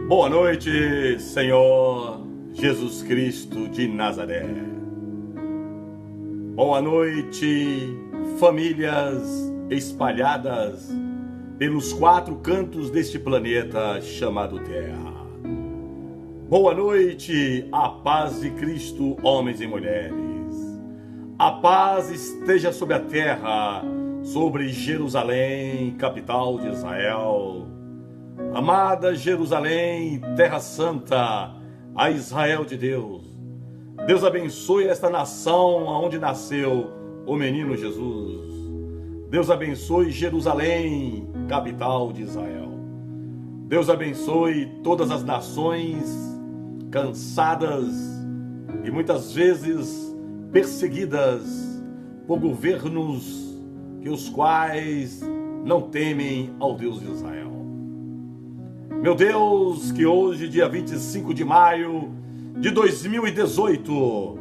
Boa noite, Senhor Jesus Cristo de Nazaré. Boa noite, famílias espalhadas pelos 4 cantos deste planeta chamado Terra. Boa noite, a paz de Cristo, homens e mulheres. A paz esteja sobre a terra, sobre Jerusalém, capital de Israel. Amada Jerusalém, terra santa, a Israel de Deus. Deus abençoe esta nação onde nasceu o menino Jesus. Deus abençoe Jerusalém, capital de Israel. Deus abençoe todas as nações cansadas e muitas vezes perseguidas por governos que os quais não temem ao Deus de Israel. Meu Deus, que hoje, dia 25 de maio de 2018,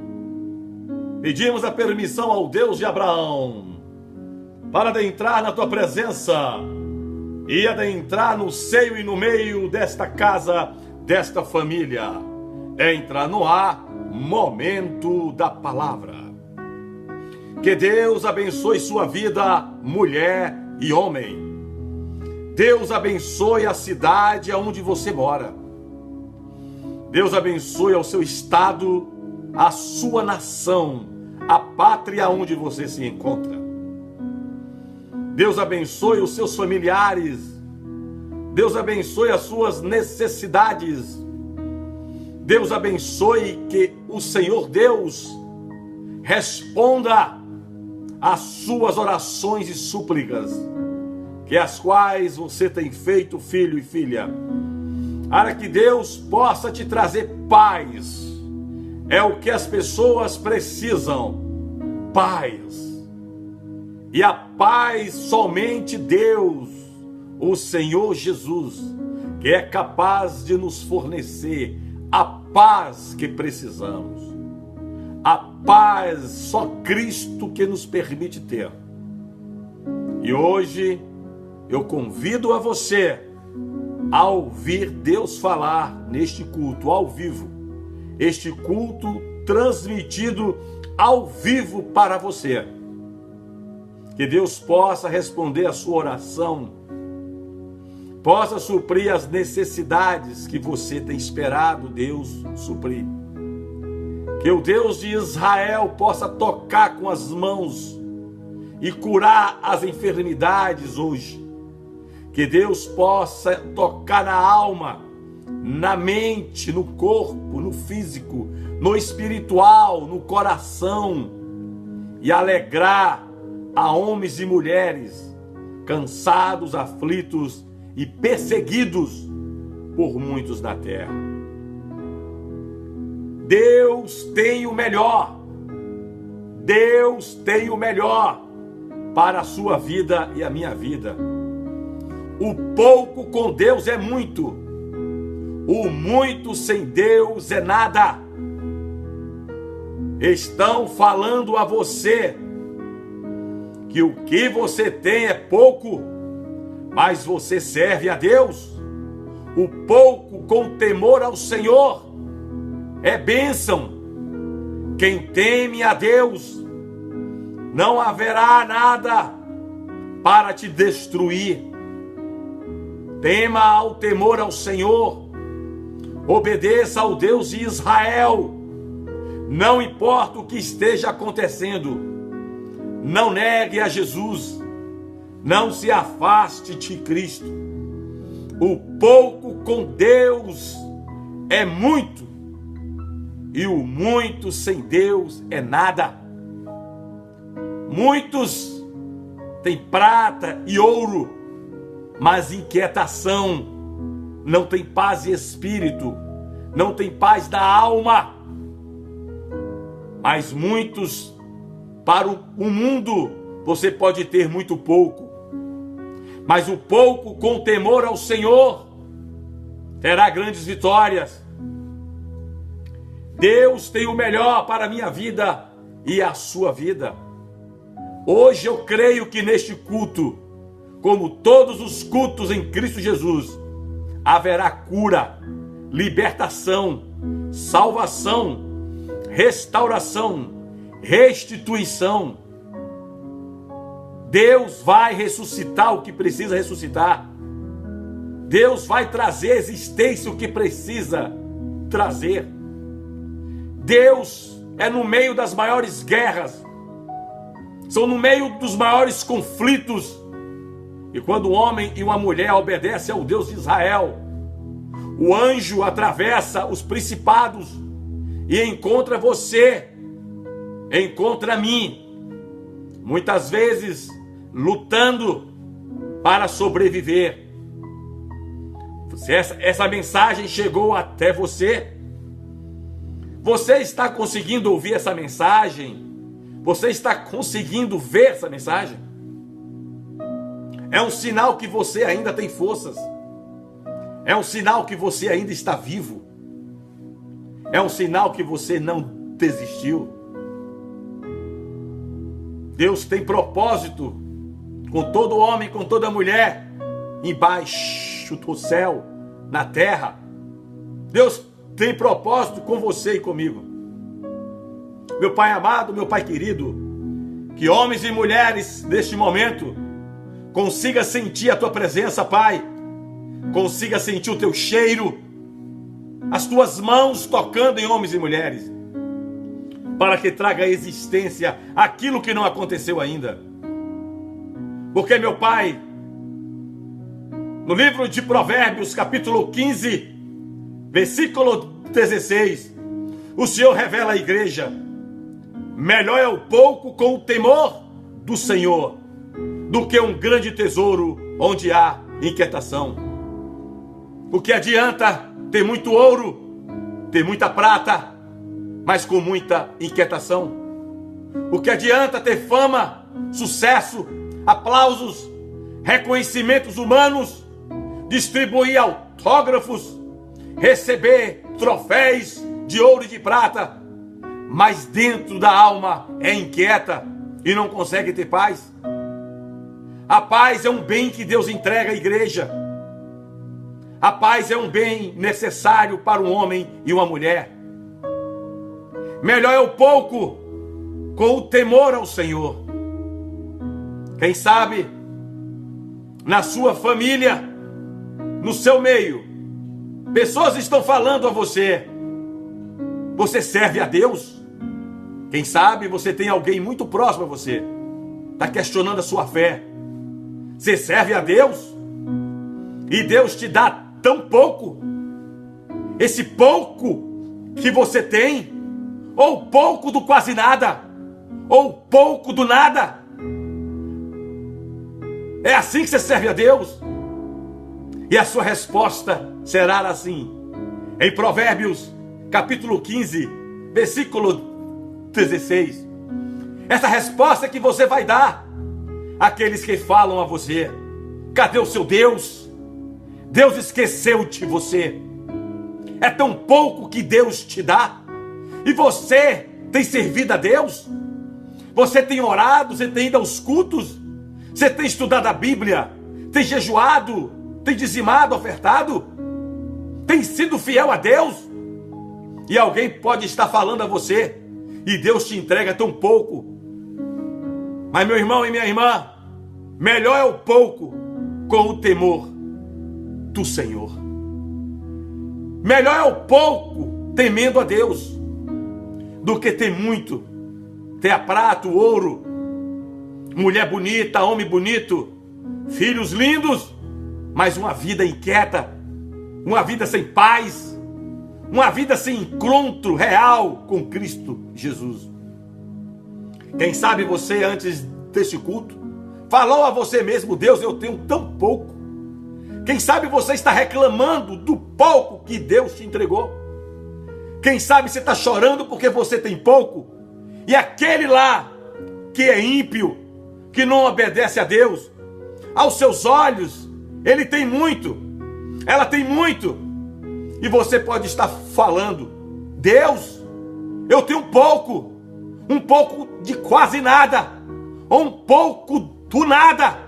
pedimos a permissão ao Deus de Abraão para adentrar na tua presença e adentrar no seio e no meio desta casa, desta família. Entra no ar, momento da palavra. Que Deus abençoe sua vida, mulher e homem. Deus abençoe a cidade onde você mora. Deus abençoe o seu estado, a sua nação, a pátria onde você se encontra. Deus abençoe os seus familiares. Deus abençoe as suas necessidades. Deus abençoe que o Senhor Deus responda às suas orações e súplicas, que as quais você tem feito, filho e filha, para que Deus possa te trazer paz. É o que as pessoas precisam, paz. E a paz somente Deus, o Senhor Jesus, que é capaz de nos fornecer a paz que precisamos. A paz só Cristo que nos permite ter. E hoje eu convido a você a ouvir Deus falar neste culto ao vivo. Este culto transmitido ao vivo para você. Que Deus possa responder a sua oração, possa suprir as necessidades que você tem esperado Deus suprir. Que o Deus de Israel possa tocar com as mãos e curar as enfermidades hoje. Que Deus possa tocar na alma, na mente, no corpo, no físico, no espiritual, no coração, e alegrar a homens e mulheres cansados, aflitos e perseguidos por muitos na terra. Deus tem o melhor. Deus tem o melhor para a sua vida e a minha vida. O pouco com Deus é muito. O muito sem Deus é nada. Estão falando a você que o que você tem é pouco, mas você serve a Deus. O pouco com temor ao Senhor é bênção. Quem teme a Deus, não haverá nada para te destruir. Tema ao temor ao Senhor, obedeça ao Deus de Israel, não importa o que esteja acontecendo, não negue a Jesus, não se afaste de Cristo. O pouco com Deus é muito, e o muito sem Deus é nada. Muitos têm prata e ouro, mas inquietação, não tem paz de espírito, não tem paz da alma. Mas muitos, para o mundo, você pode ter muito pouco, mas o pouco com temor ao Senhor terá grandes vitórias. Deus tem o melhor para a minha vida e a sua vida. Hoje eu creio que neste culto, como todos os cultos em Cristo Jesus, haverá cura, libertação, salvação, restauração, restituição. Deus vai ressuscitar o que precisa ressuscitar. Deus vai trazer à existência o que precisa trazer. Deus é no meio das maiores guerras, são no meio dos maiores conflitos. E quando um homem e uma mulher obedecem ao Deus de Israel, o anjo atravessa os principados e encontra você, encontra mim, muitas vezes lutando para sobreviver. Se essa mensagem chegou até você, você está conseguindo ouvir essa mensagem? Você está conseguindo ver essa mensagem? É um sinal que você ainda tem forças. É um sinal que você ainda está vivo. É um sinal que você não desistiu. Deus tem propósito com todo homem, com toda mulher, embaixo do céu, na terra. Deus tem propósito com você e comigo. Meu Pai amado, meu Pai querido, que homens e mulheres neste momento consiga sentir a tua presença, Pai, consiga sentir o teu cheiro, as tuas mãos tocando em homens e mulheres, para que traga à existência aquilo que não aconteceu ainda. Porque, meu Pai, no livro de Provérbios, capítulo 15, versículo 16, o Senhor revela à igreja: melhor é o pouco com o temor do Senhor, do que um grande tesouro onde há inquietação. O que adianta ter muito ouro, ter muita prata, mas com muita inquietação? O que adianta ter fama, sucesso, aplausos, reconhecimentos humanos, distribuir autógrafos, receber troféus de ouro e de prata, mas dentro da alma é inquieta e não consegue ter paz? A paz é um bem que Deus entrega à igreja. A paz é um bem necessário para um homem e uma mulher. Melhor é o pouco com o temor ao Senhor. Quem sabe, na sua família, no seu meio, pessoas estão falando a você: você serve a Deus? Quem sabe você tem alguém muito próximo a você, está questionando a sua fé. Você serve a Deus? E Deus te dá tão pouco? Esse pouco que você tem, ou pouco do quase nada, ou pouco do nada? É assim que você serve a Deus? E a sua resposta será assim, em Provérbios capítulo 15, versículo 16. Essa resposta que você vai dar àqueles que falam a você: cadê o seu Deus? Deus esqueceu de você. É tão pouco que Deus te dá, e você tem servido a Deus? Você tem orado? Você tem ido aos cultos? Você tem estudado a Bíblia? Tem jejuado? Tem dizimado, ofertado? Tem sido fiel a Deus? E alguém pode estar falando a você, e Deus te entrega tão pouco. Mas, meu irmão e minha irmã, melhor é o pouco com o temor do Senhor. Melhor é o pouco temendo a Deus do que ter muito, ter a prata, o ouro, mulher bonita, homem bonito, filhos lindos, mas uma vida inquieta, uma vida sem paz, uma vida sem encontro real com Cristo Jesus. Quem sabe você, antes deste culto, falou a você mesmo: Deus, eu tenho tão pouco. Quem sabe você está reclamando do pouco que Deus te entregou. Quem sabe você está chorando porque você tem pouco, e aquele lá que é ímpio, que não obedece a Deus, aos seus olhos ele tem muito, ela tem muito, e você pode estar falando: Deus, eu tenho pouco, um pouco de quase nada, ou um pouco do nada.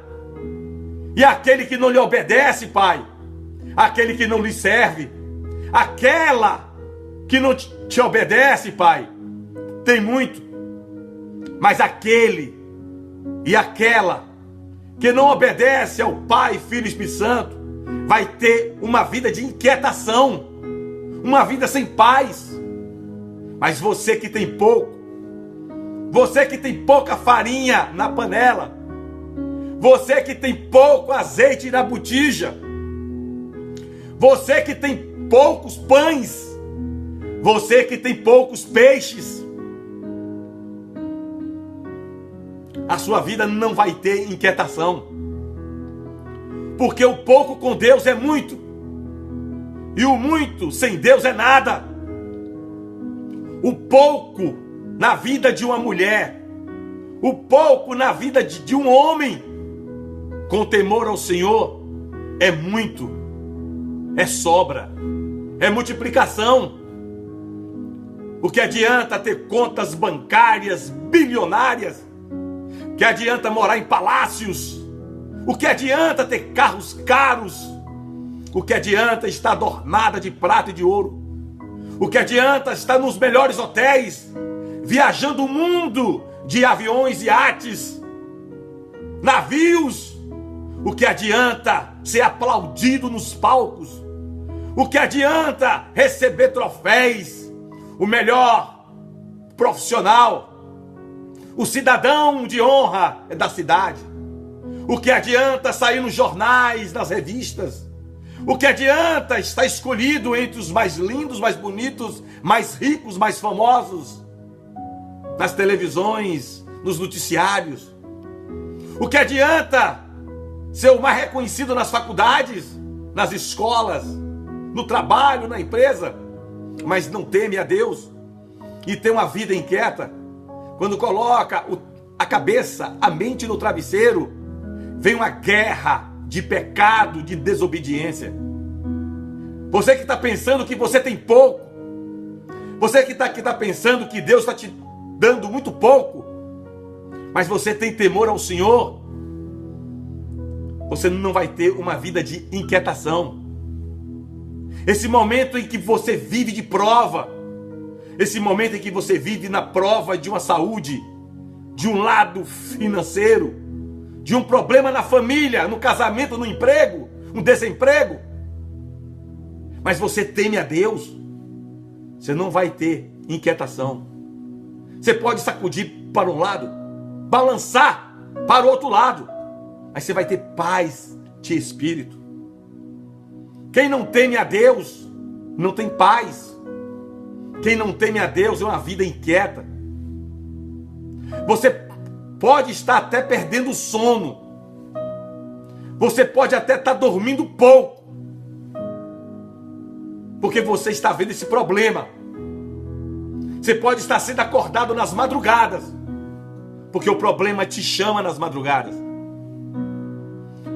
E aquele que não lhe obedece, Pai, aquele que não lhe serve, Aquela que não te obedece, Pai, tem muito. Mas aquele e aquela que não obedece ao Pai, Filho e Espírito Santo, vai ter uma vida de inquietação, uma vida sem paz. Mas você que tem pouco, você que tem pouca farinha na panela, você que tem pouco azeite na botija, você que tem poucos pães, você que tem poucos peixes, a sua vida não vai ter inquietação. Porque o pouco com Deus é muito, e o muito sem Deus é nada. O pouco na vida de uma mulher, o pouco na vida de um homem, com temor ao Senhor, é muito, é sobra, é multiplicação. O que adianta ter contas bancárias bilionárias? O que adianta morar em palácios? O que adianta ter carros caros? O que adianta estar adornada de prata e de ouro? O que adianta estar nos melhores hotéis, viajando o mundo de aviões e iates, navios? O que adianta ser aplaudido nos palcos? O que adianta receber troféus? O melhor profissional, o cidadão de honra da cidade. O que adianta sair nos jornais, nas revistas? O que adianta estar escolhido entre os mais lindos, mais bonitos, mais ricos, mais famosos, nas televisões, nos noticiários? O que adianta ser o mais reconhecido nas faculdades, nas escolas, no trabalho, na empresa, mas não teme a Deus e tem uma vida inquieta? Quando coloca a cabeça, a mente no travesseiro, vem uma guerra de pecado, de desobediência. Você que está pensando que você tem pouco, você que está pensando que Deus está te dando muito pouco, mas você tem temor ao Senhor, você não vai ter uma vida de inquietação. Esse momento em que você vive de prova, esse momento em que você vive na prova de uma saúde, de um lado financeiro, de um problema na família, no casamento, no emprego, um desemprego, mas você teme a Deus, você não vai ter inquietação. Você pode sacudir para um lado, balançar para o outro lado, mas você vai ter paz de espírito. Quem não teme a Deus não tem paz. Quem não teme a Deus é uma vida inquieta. Você pode estar até perdendo o sono. Você pode até estar dormindo pouco, porque você está vendo esse problema. Você pode estar sendo acordado nas madrugadas, porque o problema te chama nas madrugadas.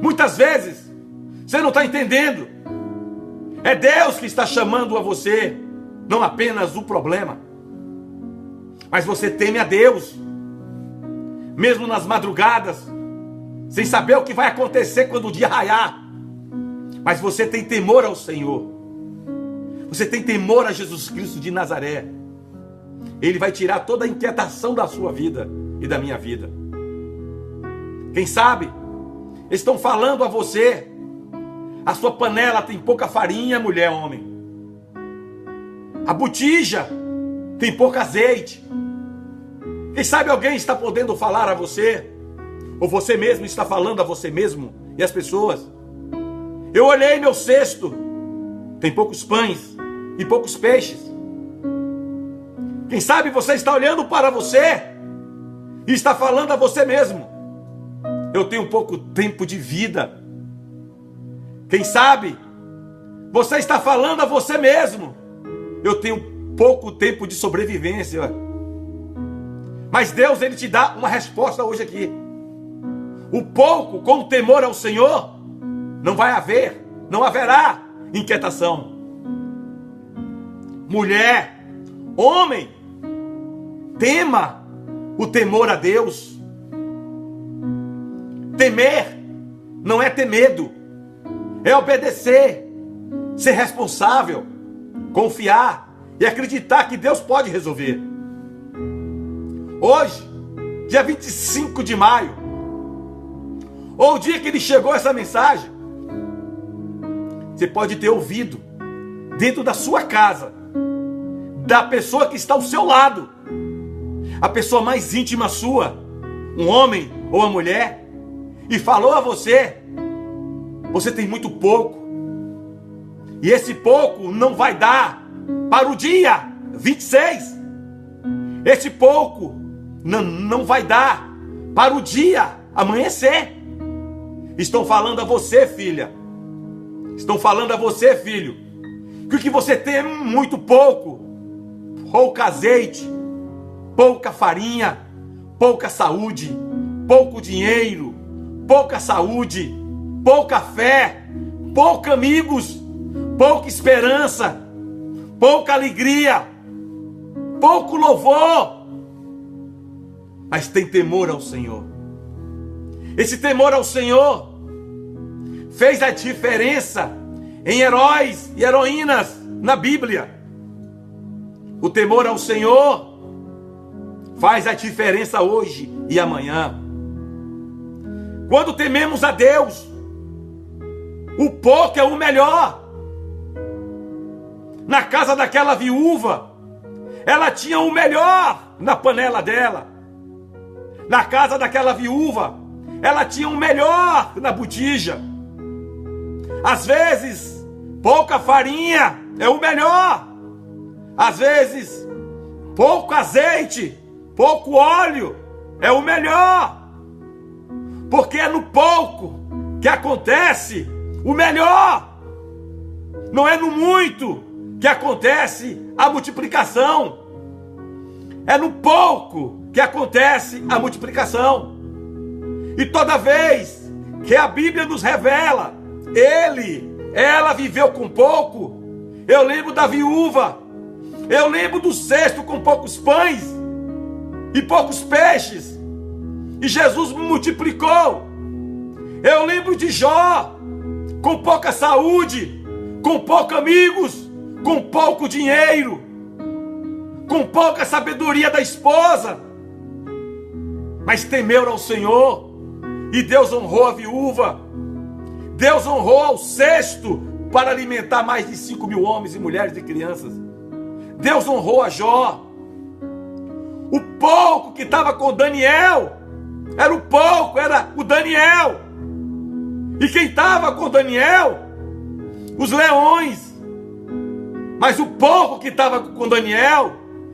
Muitas vezes você não está entendendo. É Deus que está chamando a você, não apenas o problema. Mas você teme a Deus, mesmo nas madrugadas, sem saber o que vai acontecer quando o dia raiar. Mas você tem temor ao Senhor. Você tem temor a Jesus Cristo de Nazaré. Ele vai tirar toda a inquietação da sua vida e da minha vida. Quem sabe estão falando a você: a sua panela tem pouca farinha, mulher, homem. A botija tem pouco azeite. Quem sabe alguém está podendo falar a você, ou você mesmo está falando a você mesmo e as pessoas: eu olhei meu cesto, tem poucos pães e poucos peixes. Quem sabe você está olhando para você e está falando a você mesmo: eu tenho pouco tempo de vida. Quem sabe você está falando a você mesmo: eu tenho pouco tempo de sobrevivência. Mas Deus, Ele te dá uma resposta hoje aqui. O pouco, com o temor ao Senhor, não haverá inquietação. Mulher, homem, tema o temor a Deus. Temer não é ter medo, é obedecer, ser responsável. confiar e acreditar que Deus pode resolver. Hoje, dia 25 de maio, ou o dia que ele chegou essa mensagem, você pode ter ouvido dentro da sua casa, da pessoa que está ao seu lado, a pessoa mais íntima sua, um homem ou uma mulher, e falou a você: você tem muito pouco, e esse pouco não vai dar para o dia 26. Esse pouco não vai dar para o dia amanhecer. Estão falando a você, filha. Estão falando a você, filho, que o que você tem é muito pouco. Pouco azeite, pouca farinha, pouca saúde, pouco dinheiro, pouca saúde, pouca fé, poucos amigos, pouca esperança, pouca alegria, pouco louvor. Mas tem temor ao Senhor. Esse temor ao Senhor fez a diferença em heróis e heroínas na Bíblia. O temor ao Senhor faz a diferença hoje e amanhã. Quando tememos a Deus, o pouco é o melhor. Na casa daquela viúva, ela tinha o melhor na panela dela. Na casa daquela viúva, ela tinha o melhor na botija. Às vezes, pouca farinha é o melhor. Às vezes, pouco azeite, pouco óleo é o melhor. Porque é no pouco que acontece o melhor. Não é no muito que acontece a multiplicação. É no pouco que acontece a multiplicação. E toda vez que a Bíblia nos revela, ela viveu com pouco. Eu lembro da viúva. Eu lembro do cesto com poucos pães e poucos peixes, e Jesus multiplicou. Eu lembro de Jó, com pouca saúde, com poucos amigos, com pouco dinheiro, com pouca sabedoria da esposa, mas temeu ao Senhor, e Deus honrou a viúva. Deus honrou ao cesto para alimentar mais de 5.000 homens e mulheres e crianças. Deus honrou a Jó. O pouco que estava com Daniel, era o pouco, era o Daniel. E quem estava com Daniel? Os leões. Mas o pouco que estava com Daniel,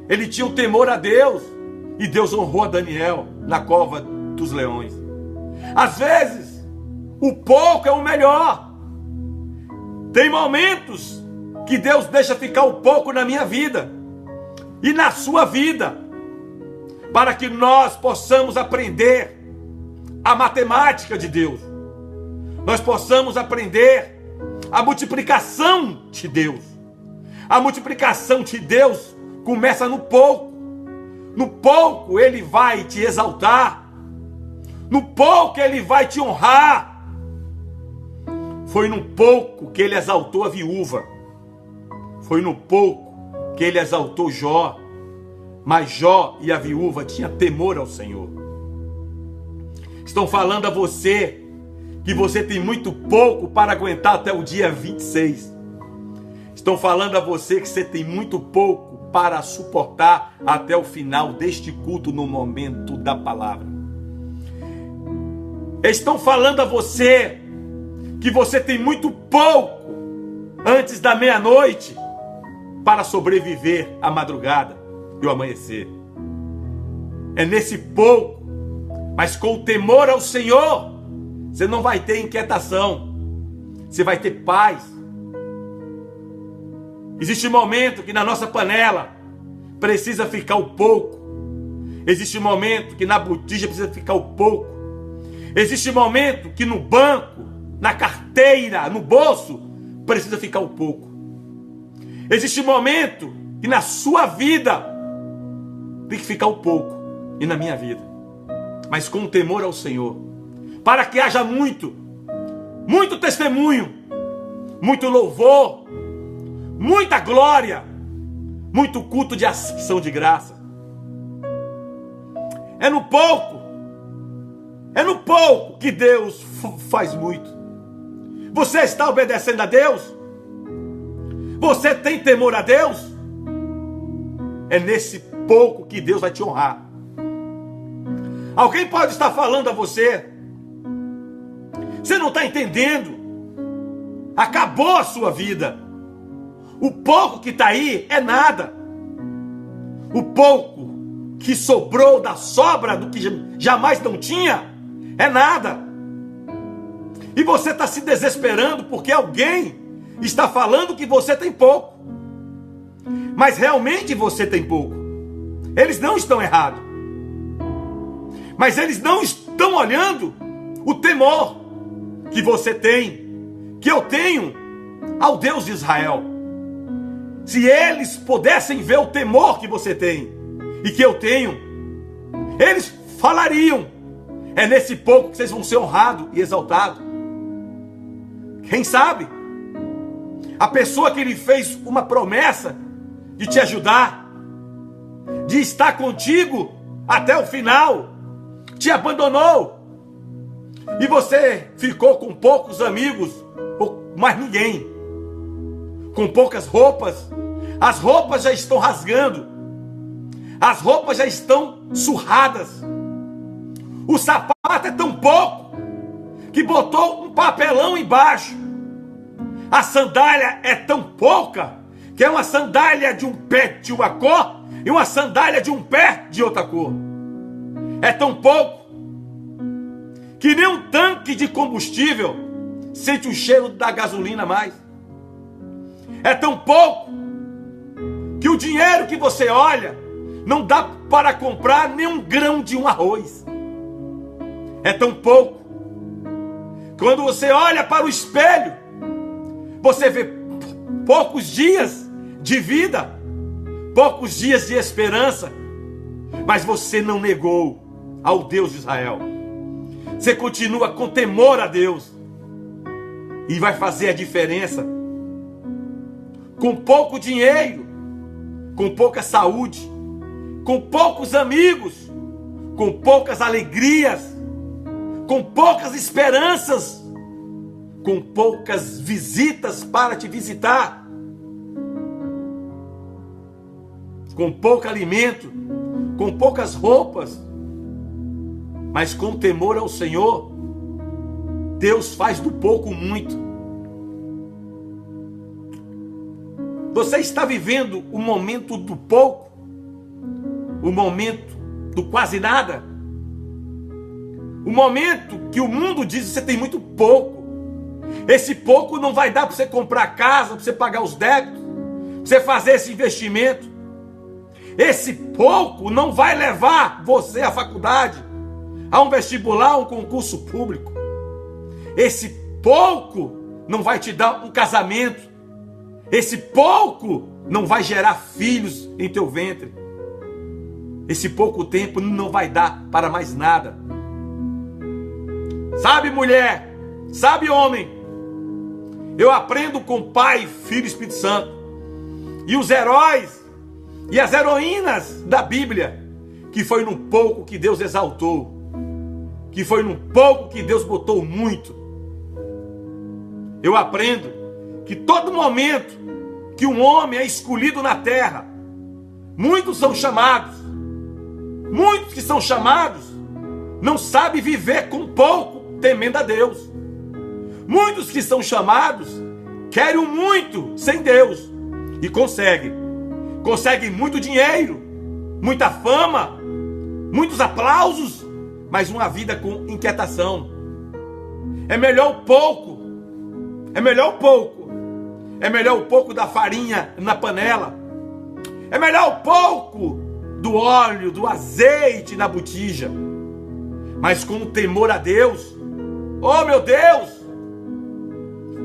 ele tinha o temor a Deus. E Deus honrou a Daniel na cova dos leões. Às vezes, o pouco é o melhor. Tem momentos que Deus deixa ficar um pouco na minha vida e na sua vida, para que nós possamos aprender a matemática de Deus, nós possamos aprender a multiplicação de Deus. A multiplicação de Deus começa no pouco. No pouco Ele vai te exaltar, no pouco Ele vai te honrar. Foi no pouco que Ele exaltou a viúva. Foi no pouco que Ele exaltou Jó. Mas Jó e a viúva tinham temor ao Senhor. Estão falando a você que você tem muito pouco para aguentar até o dia 26. Estão falando a você que você tem muito pouco para suportar até o final deste culto, no momento da palavra. Estão falando a você que você tem muito pouco antes da meia-noite para sobreviver à madrugada e o amanhecer. É nesse pouco, mas com o temor ao Senhor, você não vai ter inquietação, você vai ter paz. Existe um momento que na nossa panela precisa ficar o pouco. Existe um momento que na botija precisa ficar o pouco. Existe um momento que no banco, na carteira, no bolso, precisa ficar o pouco. Existe um momento que na sua vida tem que ficar o pouco, e na minha vida, mas com temor ao Senhor, para que haja muito testemunho, muito louvor, muita glória, muito culto de ação de graça. É no pouco que Deus faz muito. Você está obedecendo a Deus? Você tem temor a Deus? É nesse pouco que Deus vai te honrar. Alguém pode estar falando a você: você não está entendendo, acabou a sua vida, o pouco que está aí é nada, o pouco que sobrou da sobra do que jamais não tinha é nada, e você está se desesperando porque alguém está falando que você tem pouco, mas realmente você tem pouco. Eles não estão errados, mas eles não estão olhando o temor que você tem, que eu tenho ao Deus de Israel. Se eles pudessem ver o temor que você tem e que eu tenho, eles falariam: é nesse pouco que vocês vão ser honrados e exaltados. Quem sabe a pessoa que lhe fez uma promessa de te ajudar, de estar contigo até o final, te abandonou, e você ficou com poucos amigos, ou mais ninguém, com poucas roupas. As roupas já estão rasgando, as roupas já estão surradas, o sapato é tão pouco que botou um papelão embaixo, a sandália é tão pouca que é uma sandália de um pé de uma cor e uma sandália de um pé de outra cor. É tão pouco que nem um tanque de combustível sente o cheiro da gasolina mais. É tão pouco que o dinheiro que você olha não dá para comprar nem um grão de um arroz. É tão pouco. Quando você olha para o espelho, você vê poucos dias de vida, poucos dias de esperança, mas você não negou ao Deus de Israel. Você continua com temor a Deus e vai fazer a diferença. Com pouco dinheiro, com pouca saúde, com poucos amigos, com poucas alegrias, com poucas esperanças, com poucas visitas para te visitar, com pouco alimento, com poucas roupas, mas com temor ao Senhor, Deus faz do pouco muito. Você está vivendo o momento do pouco, o momento do quase nada, o momento que o mundo diz que você tem muito pouco. Esse pouco não vai dar para você comprar casa, para você pagar os débitos, para você fazer esse investimento. Esse pouco não vai levar você à faculdade, a um vestibular, a um concurso público. Esse pouco não vai te dar um casamento. Esse pouco não vai gerar filhos em teu ventre. Esse pouco tempo não vai dar para mais nada. Sabe, mulher? Sabe, homem? Eu aprendo com Pai, Filho e Espírito Santo. E os heróis e as heroínas da Bíblia, que foi num pouco que Deus exaltou, que foi num pouco que Deus botou muito. Eu aprendo que todo momento que um homem é escolhido na terra, muitos são chamados, muitos que são chamados não sabem viver com pouco, temendo a Deus. Muitos que são chamados querem muito sem Deus e conseguem muito dinheiro, muita fama, muitos aplausos, mas uma vida com inquietação. É melhor o pouco, é melhor o pouco da farinha na panela, é melhor o pouco do óleo, do azeite na botija, mas com o temor a Deus. Oh, meu Deus!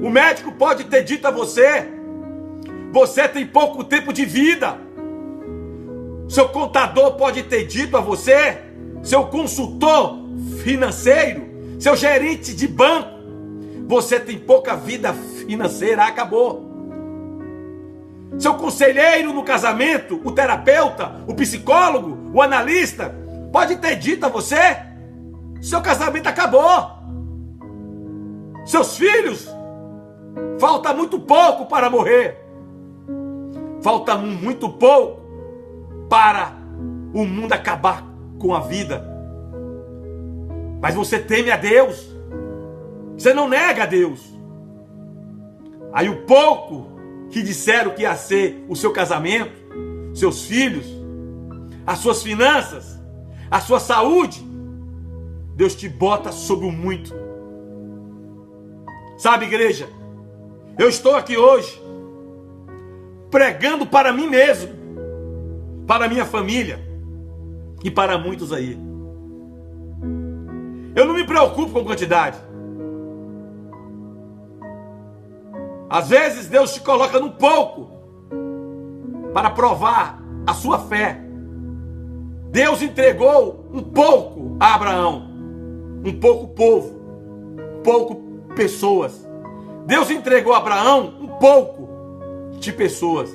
O médico pode ter dito a você: você tem pouco tempo de vida. Seu contador pode ter dito a você, seu consultor financeiro, seu gerente de banco: você tem pouca vida financeira, acabou. seu conselheiro no casamento, o terapeuta, o psicólogo, o analista, pode ter dito a você: seu casamento acabou. Seus filhos, falta muito pouco para morrer. Falta muito pouco para o mundo acabar com a vida. Mas você teme a Deus. Você não nega a Deus. Aí o pouco que disseram que ia ser o seu casamento, seus filhos, as suas finanças, a sua saúde, Deus te bota sobre o muito. Sabe, igreja, eu estou aqui hoje pregando para mim mesmo, para minha família e para muitos aí. Eu não me preocupo com quantidade. Às vezes Deus te coloca num pouco para provar a sua fé. Deus entregou um pouco a Abraão, um pouco povo, pouco pessoas. Deus entregou a Abraão um pouco de pessoas.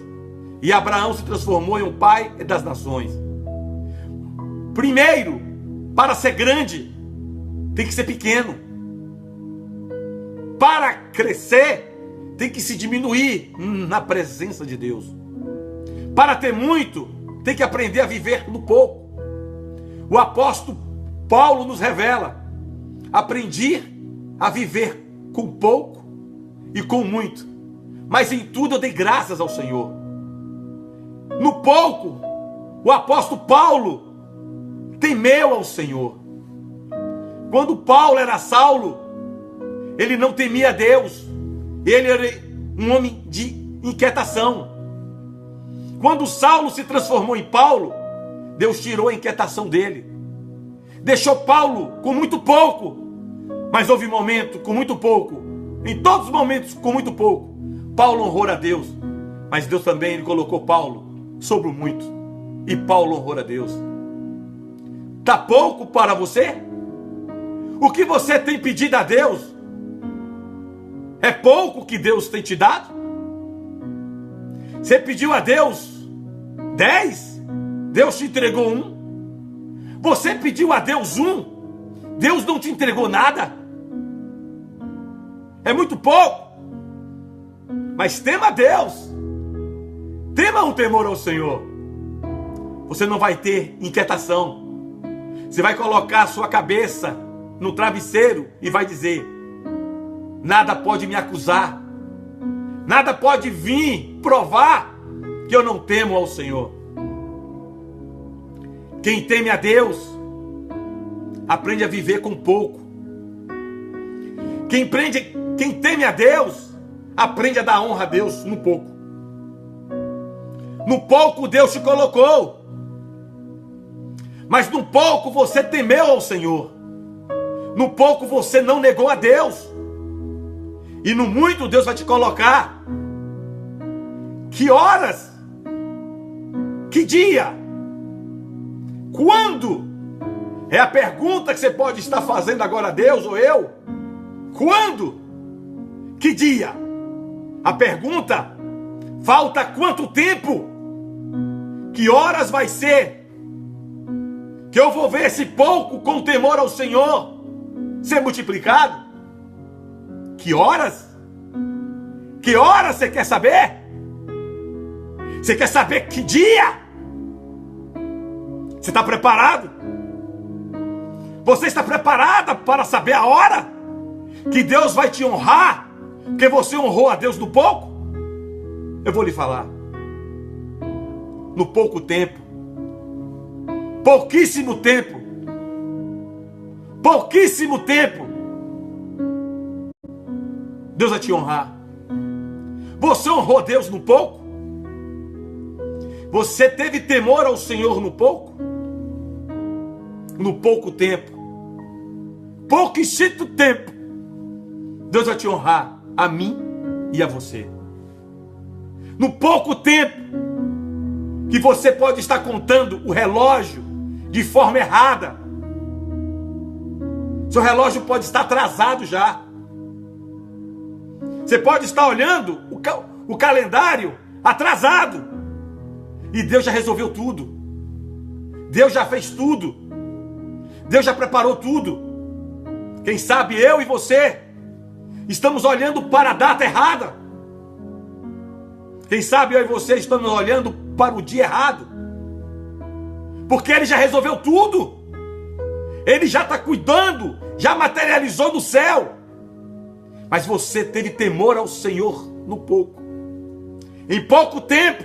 E Abraão se transformou em um pai das nações. Primeiro, para ser grande, tem que ser pequeno. Para crescer, tem que se diminuir na presença de Deus. Para ter muito, tem que aprender a viver no pouco. O apóstolo Paulo nos revela: aprendi a viver com pouco e com muito, mas em tudo eu dei graças ao Senhor. No pouco, o apóstolo Paulo temeu ao Senhor. Quando Paulo era Saulo, ele não temia a Deus. Ele era um homem de inquietação. Quando Saulo se transformou em Paulo, Deus tirou a inquietação dele. Deixou Paulo com muito pouco, mas houve momento com muito pouco. Em todos os momentos com muito pouco, Paulo honrou a Deus. Mas Deus também ele colocou Paulo sobre o muito. E Paulo honrou a Deus. Está pouco para você? O que você tem pedido a Deus? É pouco que Deus tem te dado? Você pediu a Deus 10, Deus te entregou 1. Você pediu a Deus 1, Deus não te entregou nada. É muito pouco. Mas tema a Deus. Tema um temor ao Senhor. Você não vai ter inquietação. Você vai colocar a sua cabeça no travesseiro e vai dizer: nada pode me acusar, nada pode vir provar que eu não temo ao Senhor. Quem teme a Deus aprende a viver com pouco. Quem teme a Deus aprende a dar honra a Deus no pouco. No pouco Deus te colocou, mas no pouco você temeu ao Senhor. No pouco você não negou a Deus. E no muito Deus vai te colocar. Que horas? Que dia? Quando? É a pergunta que você pode estar fazendo agora a Deus ou eu. Quando? Que dia? A pergunta: falta quanto tempo? Que horas vai ser? Que eu vou ver esse pouco com temor ao Senhor ser multiplicado? Que horas? Que horas você quer saber? Você quer saber que dia? Você está preparado? Você está preparada para saber a hora que Deus vai te honrar? Porque você honrou a Deus no pouco? Eu vou lhe falar. No pouco tempo, pouquíssimo tempo, Deus vai te honrar. Você honrou Deus no pouco? Você teve temor ao Senhor no pouco? No pouco tempo, pouquíssimo tempo, Deus vai te honrar, a mim e a você. No pouco tempo que você pode estar contando o relógio de forma errada, seu relógio pode estar atrasado já. Você pode estar olhando o calendário atrasado. E Deus já resolveu tudo. Deus já fez tudo. Deus já preparou tudo. Quem sabe eu e você estamos olhando para a data errada. Quem sabe eu e você estamos olhando para o dia errado. Porque Ele já resolveu tudo. Ele já está cuidando, já materializou no céu. Mas você teve temor ao Senhor no pouco. Em pouco tempo,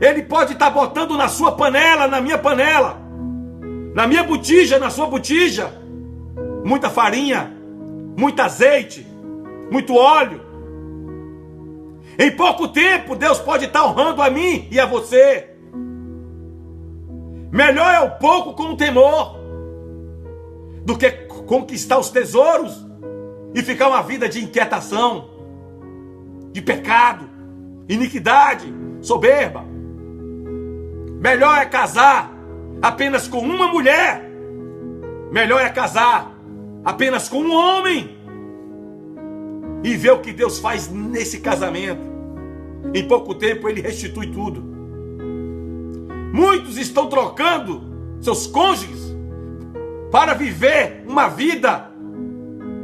Ele pode estar botando na sua panela, na minha panela, na minha botija, na sua botija, muita farinha, muito azeite, muito óleo. Em pouco tempo, Deus pode estar honrando a mim e a você. Melhor é o pouco com temor do que conquistar os tesouros e ficar uma vida de inquietação, de pecado, iniquidade, soberba. Melhor é casar apenas com uma mulher. Melhor é casar apenas com um homem e ver o que Deus faz nesse casamento. Em pouco tempo Ele restitui tudo. Muitos estão trocando seus cônjuges para viver uma vida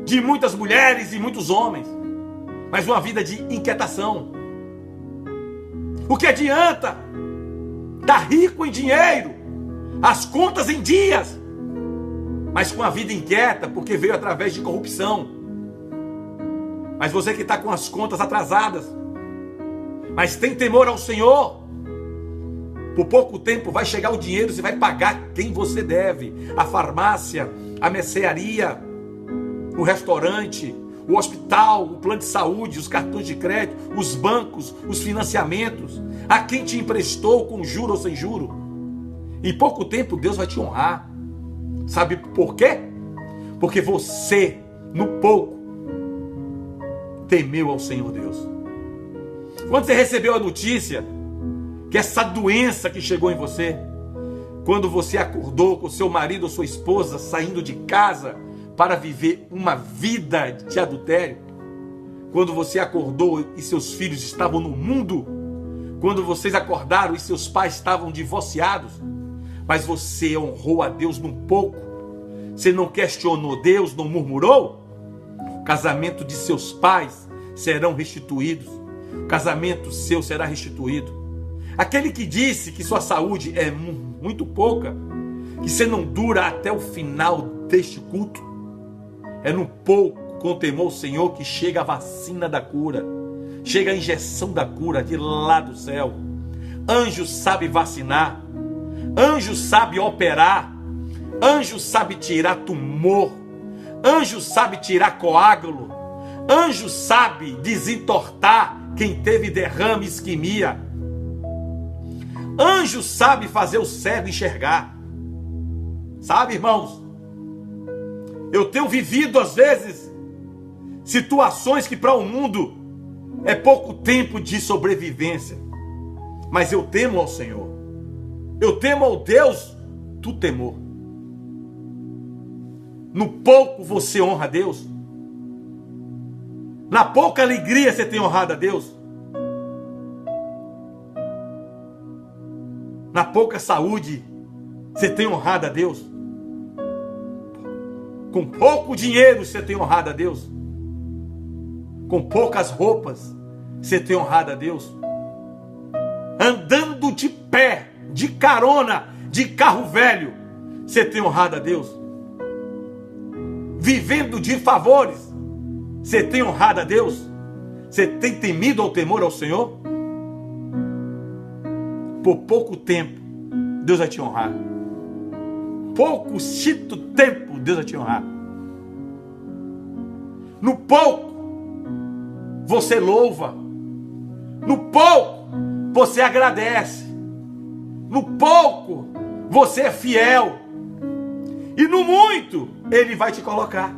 de muitas mulheres e muitos homens, mas uma vida de inquietação. O que adianta estar rico em dinheiro, as contas em dias, mas com a vida inquieta, porque veio através de corrupção. Mas você que está com as contas atrasadas, mas tem temor ao Senhor, por pouco tempo vai chegar o dinheiro, você vai pagar quem você deve. A farmácia, a mercearia, o restaurante, o hospital, o plano de saúde, os cartões de crédito, os bancos, os financiamentos, a quem te emprestou com juro ou sem juro. Em pouco tempo Deus vai te honrar. Sabe por quê? Porque você, no pouco, temeu ao Senhor Deus. Quando você recebeu a notícia que essa doença que chegou em você, quando você acordou com seu marido ou sua esposa saindo de casa para viver uma vida de adultério, quando você acordou e seus filhos estavam no mundo, quando vocês acordaram e seus pais estavam divorciados, mas você honrou a Deus num pouco, você não questionou Deus, não murmurou, o casamento de seus pais serão restituídos, o casamento seu será restituído. Aquele que disse que sua saúde é muito pouca, que você não dura até o final deste culto, é no pouco, com temor ao Senhor, que chega a vacina da cura, chega a injeção da cura de lá do céu. Anjo sabe vacinar, anjo sabe operar, anjo sabe tirar tumor, anjo sabe tirar coágulo, anjo sabe desentortar quem teve derrame, isquemia. Anjo sabe fazer o cego enxergar. Sabe, irmãos? Eu tenho vivido às vezes situações que para o mundo é pouco tempo de sobrevivência, mas eu temo ao Senhor. Eu temo ao Deus do temor. No pouco você honra a Deus. Na pouca alegria você tem honrado a Deus. Na pouca saúde você tem honrado a Deus. Com pouco dinheiro você tem honrado a Deus. Com poucas roupas você tem honrado a Deus. Andando de pé, de carona, de carro velho, você tem honrado a Deus. Vivendo de favores, você tem honrado a Deus. Você tem temido ao temor ao Senhor. Por pouco tempo Deus vai te honrar. Pouco chito tempo Deus vai te honrar. No pouco você louva. No pouco você agradece. No pouco você é fiel. E no muito Ele vai te colocar.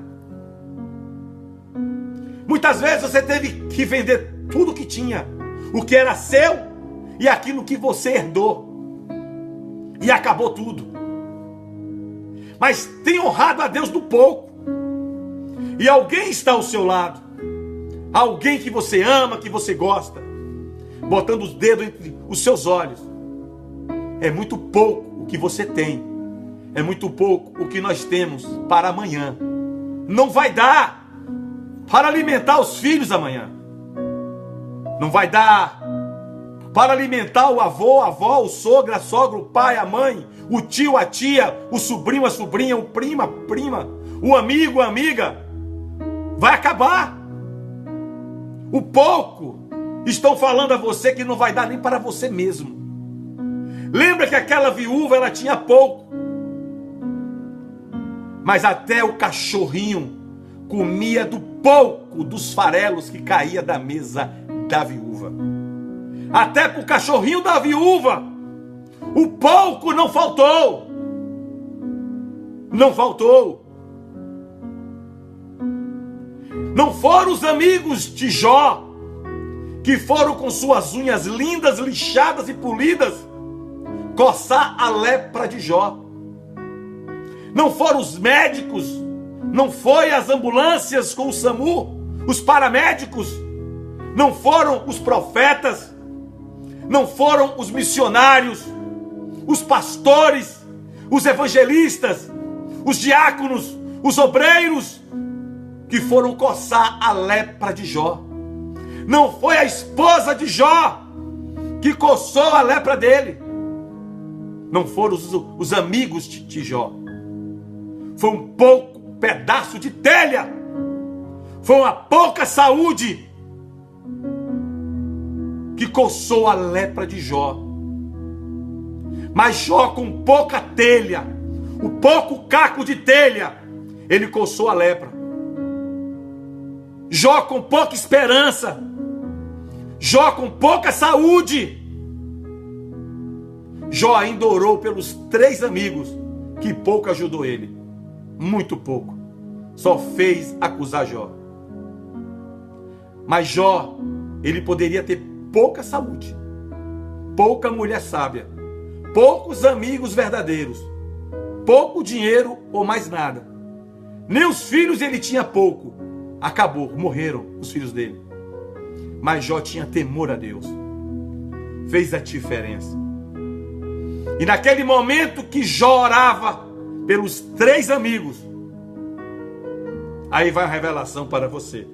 Muitas vezes você teve que vender tudo que tinha, o que era seu e aquilo que você herdou, e acabou tudo. Mas tem honrado a Deus do pouco. E alguém está ao seu lado, alguém que você ama, que você gosta, botando os dedos entre os seus olhos. É muito pouco o que você tem. É muito pouco o que nós temos para amanhã. Não vai dar para alimentar os filhos amanhã. Não vai dar para alimentar o avô, a avó, o sogro, a sogra, o pai, a mãe, o tio, a tia, o sobrinho, a sobrinha, o primo, a prima, o amigo, a amiga. Vai acabar. O pouco estão falando a você que não vai dar nem para você mesmo. Lembra que aquela viúva, ela tinha pouco. Mas até o cachorrinho comia do pouco dos farelos que caía da mesa da viúva. Até para o cachorrinho da viúva, o pouco não faltou. Não faltou. Não foram os amigos de Jó que foram com suas unhas lindas, lixadas e polidas coçar a lepra de Jó. Não foram os médicos, não foi as ambulâncias com o SAMU, os paramédicos, não foram os profetas, não foram os missionários, os pastores, os evangelistas, os diáconos, os obreiros que foram coçar a lepra de Jó. Não foi a esposa de Jó que coçou a lepra dele. Não foram os amigos de Jó. Foi um pouco pedaço de telha. Foi uma pouca saúde que coçou a lepra de Jó. Mas Jó, com pouca telha, o pouco caco de telha, ele coçou a lepra. Jó com pouca esperança, Jó com pouca saúde, Jó ainda orou pelos 3 amigos, que pouco ajudou ele, muito pouco, só fez acusar Jó. Mas Jó, ele poderia ter pouca saúde, pouca mulher sábia, poucos amigos verdadeiros, pouco dinheiro ou mais nada. Nem os filhos ele tinha pouco, acabou, morreram os filhos dele. Mas Jó tinha temor a Deus, fez a diferença. E naquele momento que Jó orava pelos 3 amigos, aí vai a revelação para você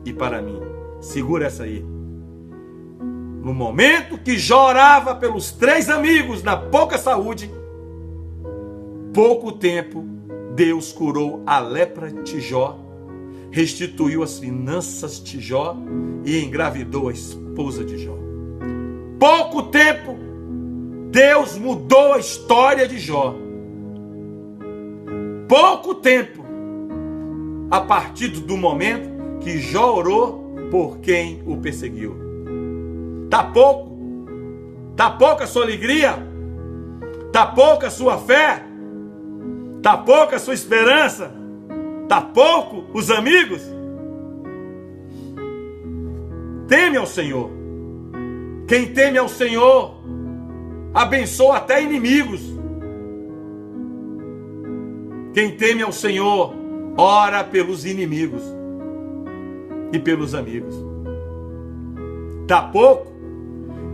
e para mim. Segura essa aí. No momento que Jó orava pelos 3 amigos na pouca saúde, pouco tempo Deus curou a lepra de Jó, restituiu as finanças de Jó e engravidou a esposa de Jó. Pouco tempo Deus mudou a história de Jó. Pouco tempo, a partir do momento que Jó orou por quem o perseguiu. Tá pouco? Tá pouca a sua alegria? Tá pouca a sua fé? Tá pouca a sua esperança? Tá pouco os amigos? Teme ao Senhor. Quem teme ao Senhor abençoa até inimigos. Quem teme ao Senhor ora pelos inimigos e pelos amigos. Tá pouco?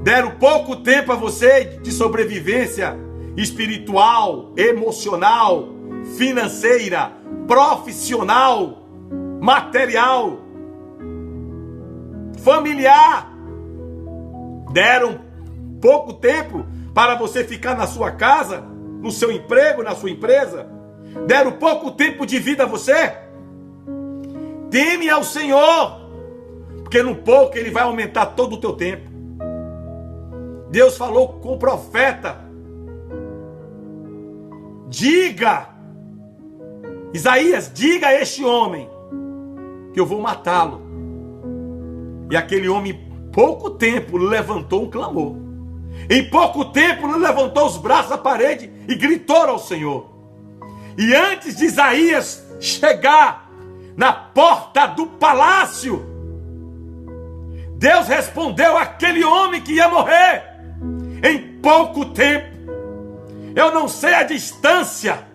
Deram pouco tempo a você de sobrevivência espiritual, emocional, financeira, profissional, material, familiar. Deram pouco tempo para você ficar na sua casa, no seu emprego, na sua empresa. Deram pouco tempo de vida a você. Teme ao Senhor, porque no pouco Ele vai aumentar todo o teu tempo. Deus falou com o profeta: diga, Isaías, diga a este homem que eu vou matá-lo. E aquele homem, em pouco tempo, levantou um clamor. Em pouco tempo, levantou os braços à parede e gritou ao Senhor. E antes de Isaías chegar na porta do palácio, Deus respondeu àquele homem que ia morrer em pouco tempo. Eu não sei a distância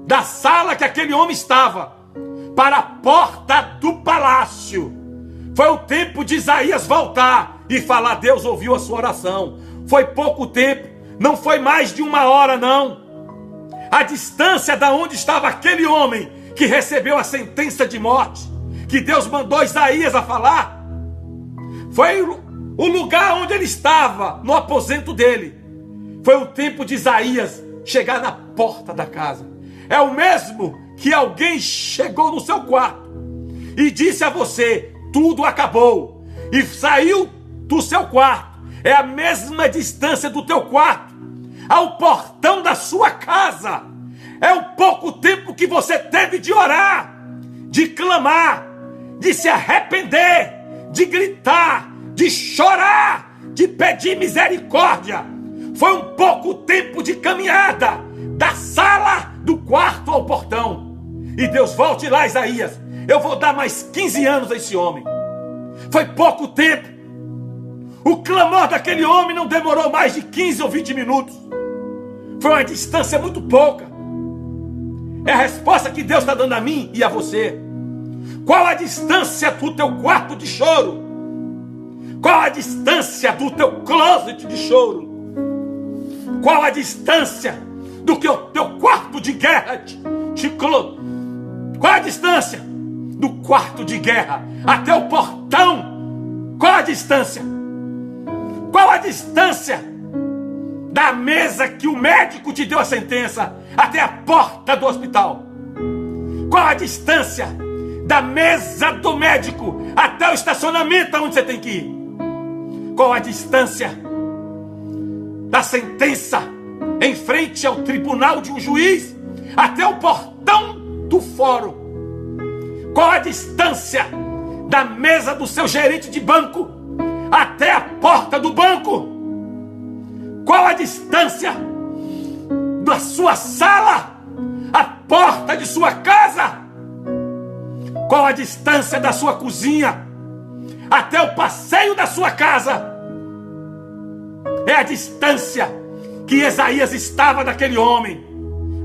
da sala que aquele homem estava para a porta do palácio. Foi o tempo de Isaías voltar e falar: Deus ouviu a sua oração. Foi pouco tempo, não foi mais de 1 hora não. A distância da onde estava aquele homem que recebeu a sentença de morte, que Deus mandou Isaías a falar, foi o lugar onde ele estava, no aposento dele. Foi o tempo de Isaías chegar na porta da casa. É o mesmo que alguém chegou no seu quarto e disse a você: tudo acabou, e saiu do seu quarto. É a mesma distância do teu quarto ao portão da sua casa. É o pouco tempo que você teve de orar, de clamar, de se arrepender, de gritar, de chorar, de pedir misericórdia. Foi um pouco tempo de caminhada da sala do quarto ao portão. E Deus: volte lá, Isaías, eu vou dar mais 15 anos a esse homem. Foi pouco tempo. O clamor daquele homem não demorou mais de 15 ou 20 minutos. Foi uma distância muito pouca. É a resposta que Deus está dando a mim e a você. Qual a distância do teu quarto de choro? Qual a distância do teu closet de choro? Qual a distância do que o teu quarto de guerra Qual a distância do quarto de guerra até o portão? Qual a distância? Qual a distância da mesa que o médico te deu a sentença até a porta do hospital? Qual a distância da mesa do médico até o estacionamento onde você tem que ir? Qual a distância da sentença em frente ao tribunal de um juiz até o portão do fórum? Qual a distância da mesa do seu gerente de banco até a porta do banco? Qual a distância da sua sala à porta de sua casa? Qual a distância da sua cozinha até o passeio da sua casa? É a distância que Isaías estava daquele homem.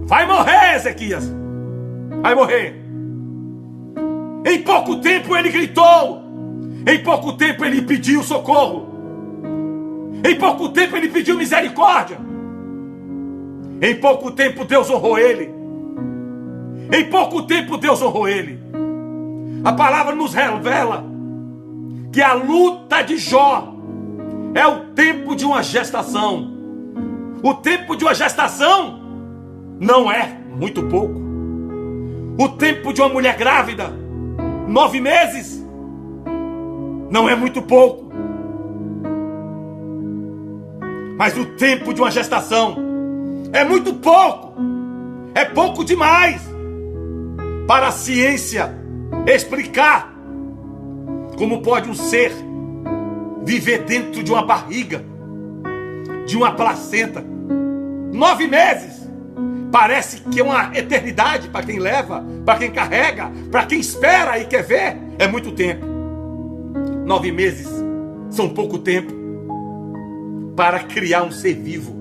Vai morrer, Ezequias, vai morrer. Em pouco tempo ele gritou, em pouco tempo ele pediu socorro, em pouco tempo ele pediu misericórdia, em pouco tempo Deus honrou ele, em pouco tempo Deus honrou ele. A palavra nos revela que a luta de Jó é o tempo de uma gestação. O tempo de uma gestação não é muito pouco. O tempo de uma mulher grávida, 9 meses, não é muito pouco. Mas o tempo de uma gestação é muito pouco. É pouco demais para a ciência explicar como pode um ser viver dentro de uma barriga, de uma placenta. 9 meses parece que é uma eternidade para quem leva, para quem carrega, para quem espera e quer ver. É muito tempo. 9 meses são pouco tempo para criar um ser vivo,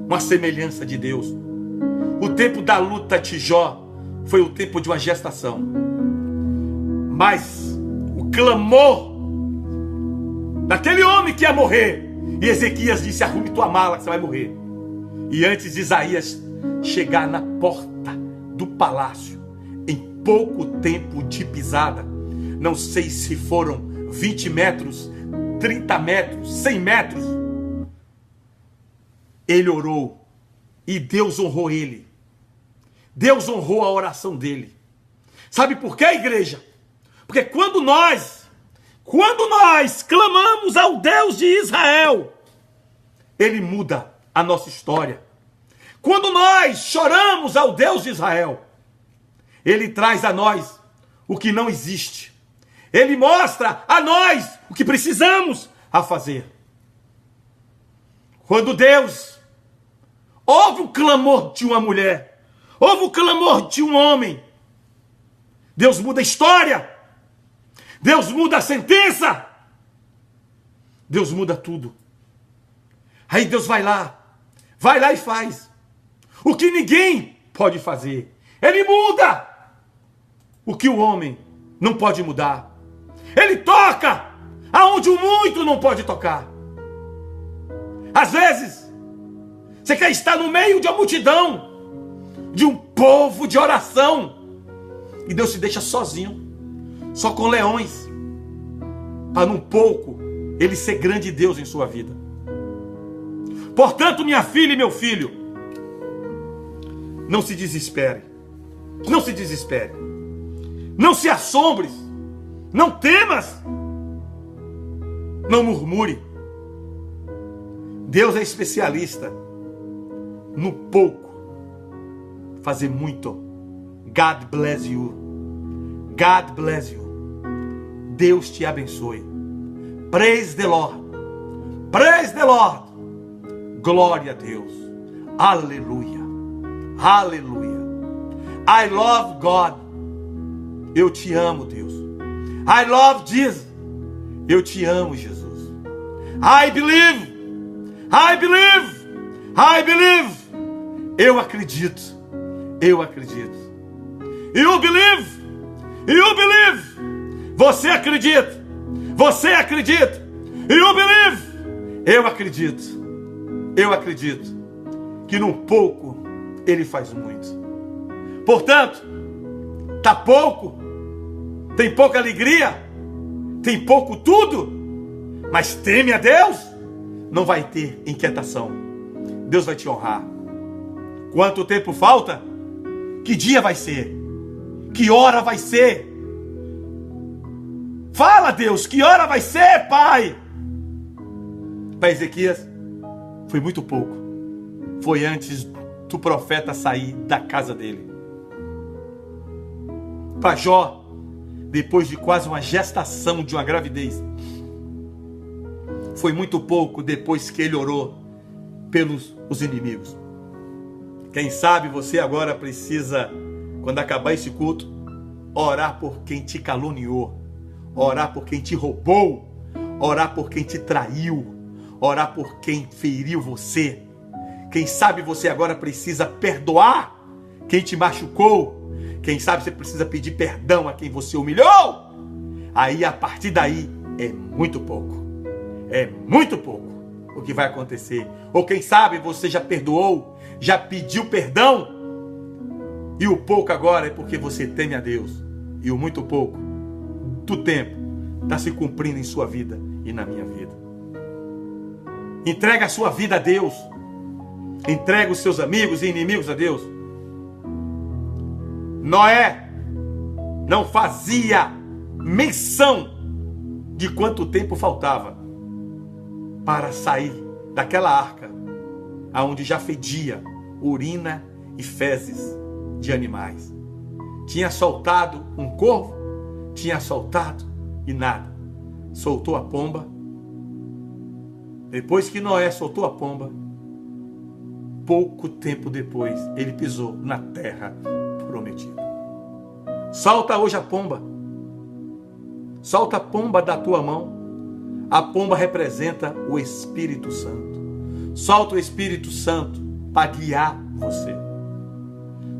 uma semelhança de Deus. O tempo da luta de Jó foi o tempo de uma gestação. Mas o clamor daquele homem que ia morrer, e Ezequias disse: arrume tua mala que você vai morrer. E antes de Isaías chegar na porta do palácio, em pouco tempo de pisada, não sei se foram 20 metros, 30 metros, 100 metros, ele orou e Deus honrou ele. Deus honrou a oração dele. Sabe por quê, igreja? Porque quando nós clamamos ao Deus de Israel, Ele muda a nossa história. Quando nós choramos ao Deus de Israel, Ele traz a nós o que não existe. Ele mostra a nós o que precisamos a fazer. Quando Deus ouve o clamor de uma mulher, ouve o clamor de um homem, Deus muda a história. Deus muda a sentença. Deus muda tudo. Aí Deus vai lá e faz o que ninguém pode fazer. Ele muda o que o homem não pode mudar. Ele toca aonde o muito não pode tocar. Às vezes, você quer estar no meio de uma multidão, de um povo de oração, e Deus te deixa sozinho, só com leões, para num pouco Ele ser grande Deus em sua vida. Portanto, minha filha e meu filho, não se desespere, não se desespere, não se assombres, não temas, não murmure. Deus é especialista no pouco fazer muito. God bless you. God bless you. Deus te abençoe. Praise the Lord. Praise the Lord. Glória a Deus. Aleluia. Aleluia. I love God. Eu te amo, Deus. I love Jesus. Eu te amo, Jesus. I believe. I believe. I believe. Eu acredito. Eu acredito. You believe. You believe. Você acredita. Você acredita. You believe. Eu acredito. Eu acredito que num pouco Ele faz muito. Portanto, tá pouco, tem pouca alegria, tem pouco tudo, mas teme a Deus, não vai ter inquietação. Deus vai te honrar. Quanto tempo falta? Que dia vai ser? Que hora vai ser? Fala, Deus, que hora vai ser, Pai? Para Ezequias, foi muito pouco. Foi antes do profeta sair da casa dele. Para Jó, depois de quase uma gestação de uma gravidez, foi muito pouco depois que ele orou pelos os inimigos. Quem sabe você agora precisa, quando acabar esse culto, orar por quem te caluniou, orar por quem te roubou, orar por quem te traiu, orar por quem feriu você. Quem sabe você agora precisa perdoar quem te machucou. Quem sabe você precisa pedir perdão a quem você humilhou. Aí, a partir daí, é muito pouco. É muito pouco o que vai acontecer. Ou quem sabe você já perdoou, já pediu perdão, e o pouco agora é porque você teme a Deus. E o muito pouco do tempo está se cumprindo em sua vida e na minha vida. Entrega a sua vida a Deus. Entrega os seus amigos e inimigos a Deus. Noé não fazia menção de quanto tempo faltava para sair daquela arca, aonde já fedia urina e fezes de animais. Tinha soltado um corvo, tinha soltado e nada. Soltou a pomba. Depois que Noé soltou a pomba, pouco tempo depois, ele pisou na terra prometida. Solta hoje a pomba. Solta a pomba da tua mão. A pomba representa o Espírito Santo. Solta o Espírito Santo para guiar você.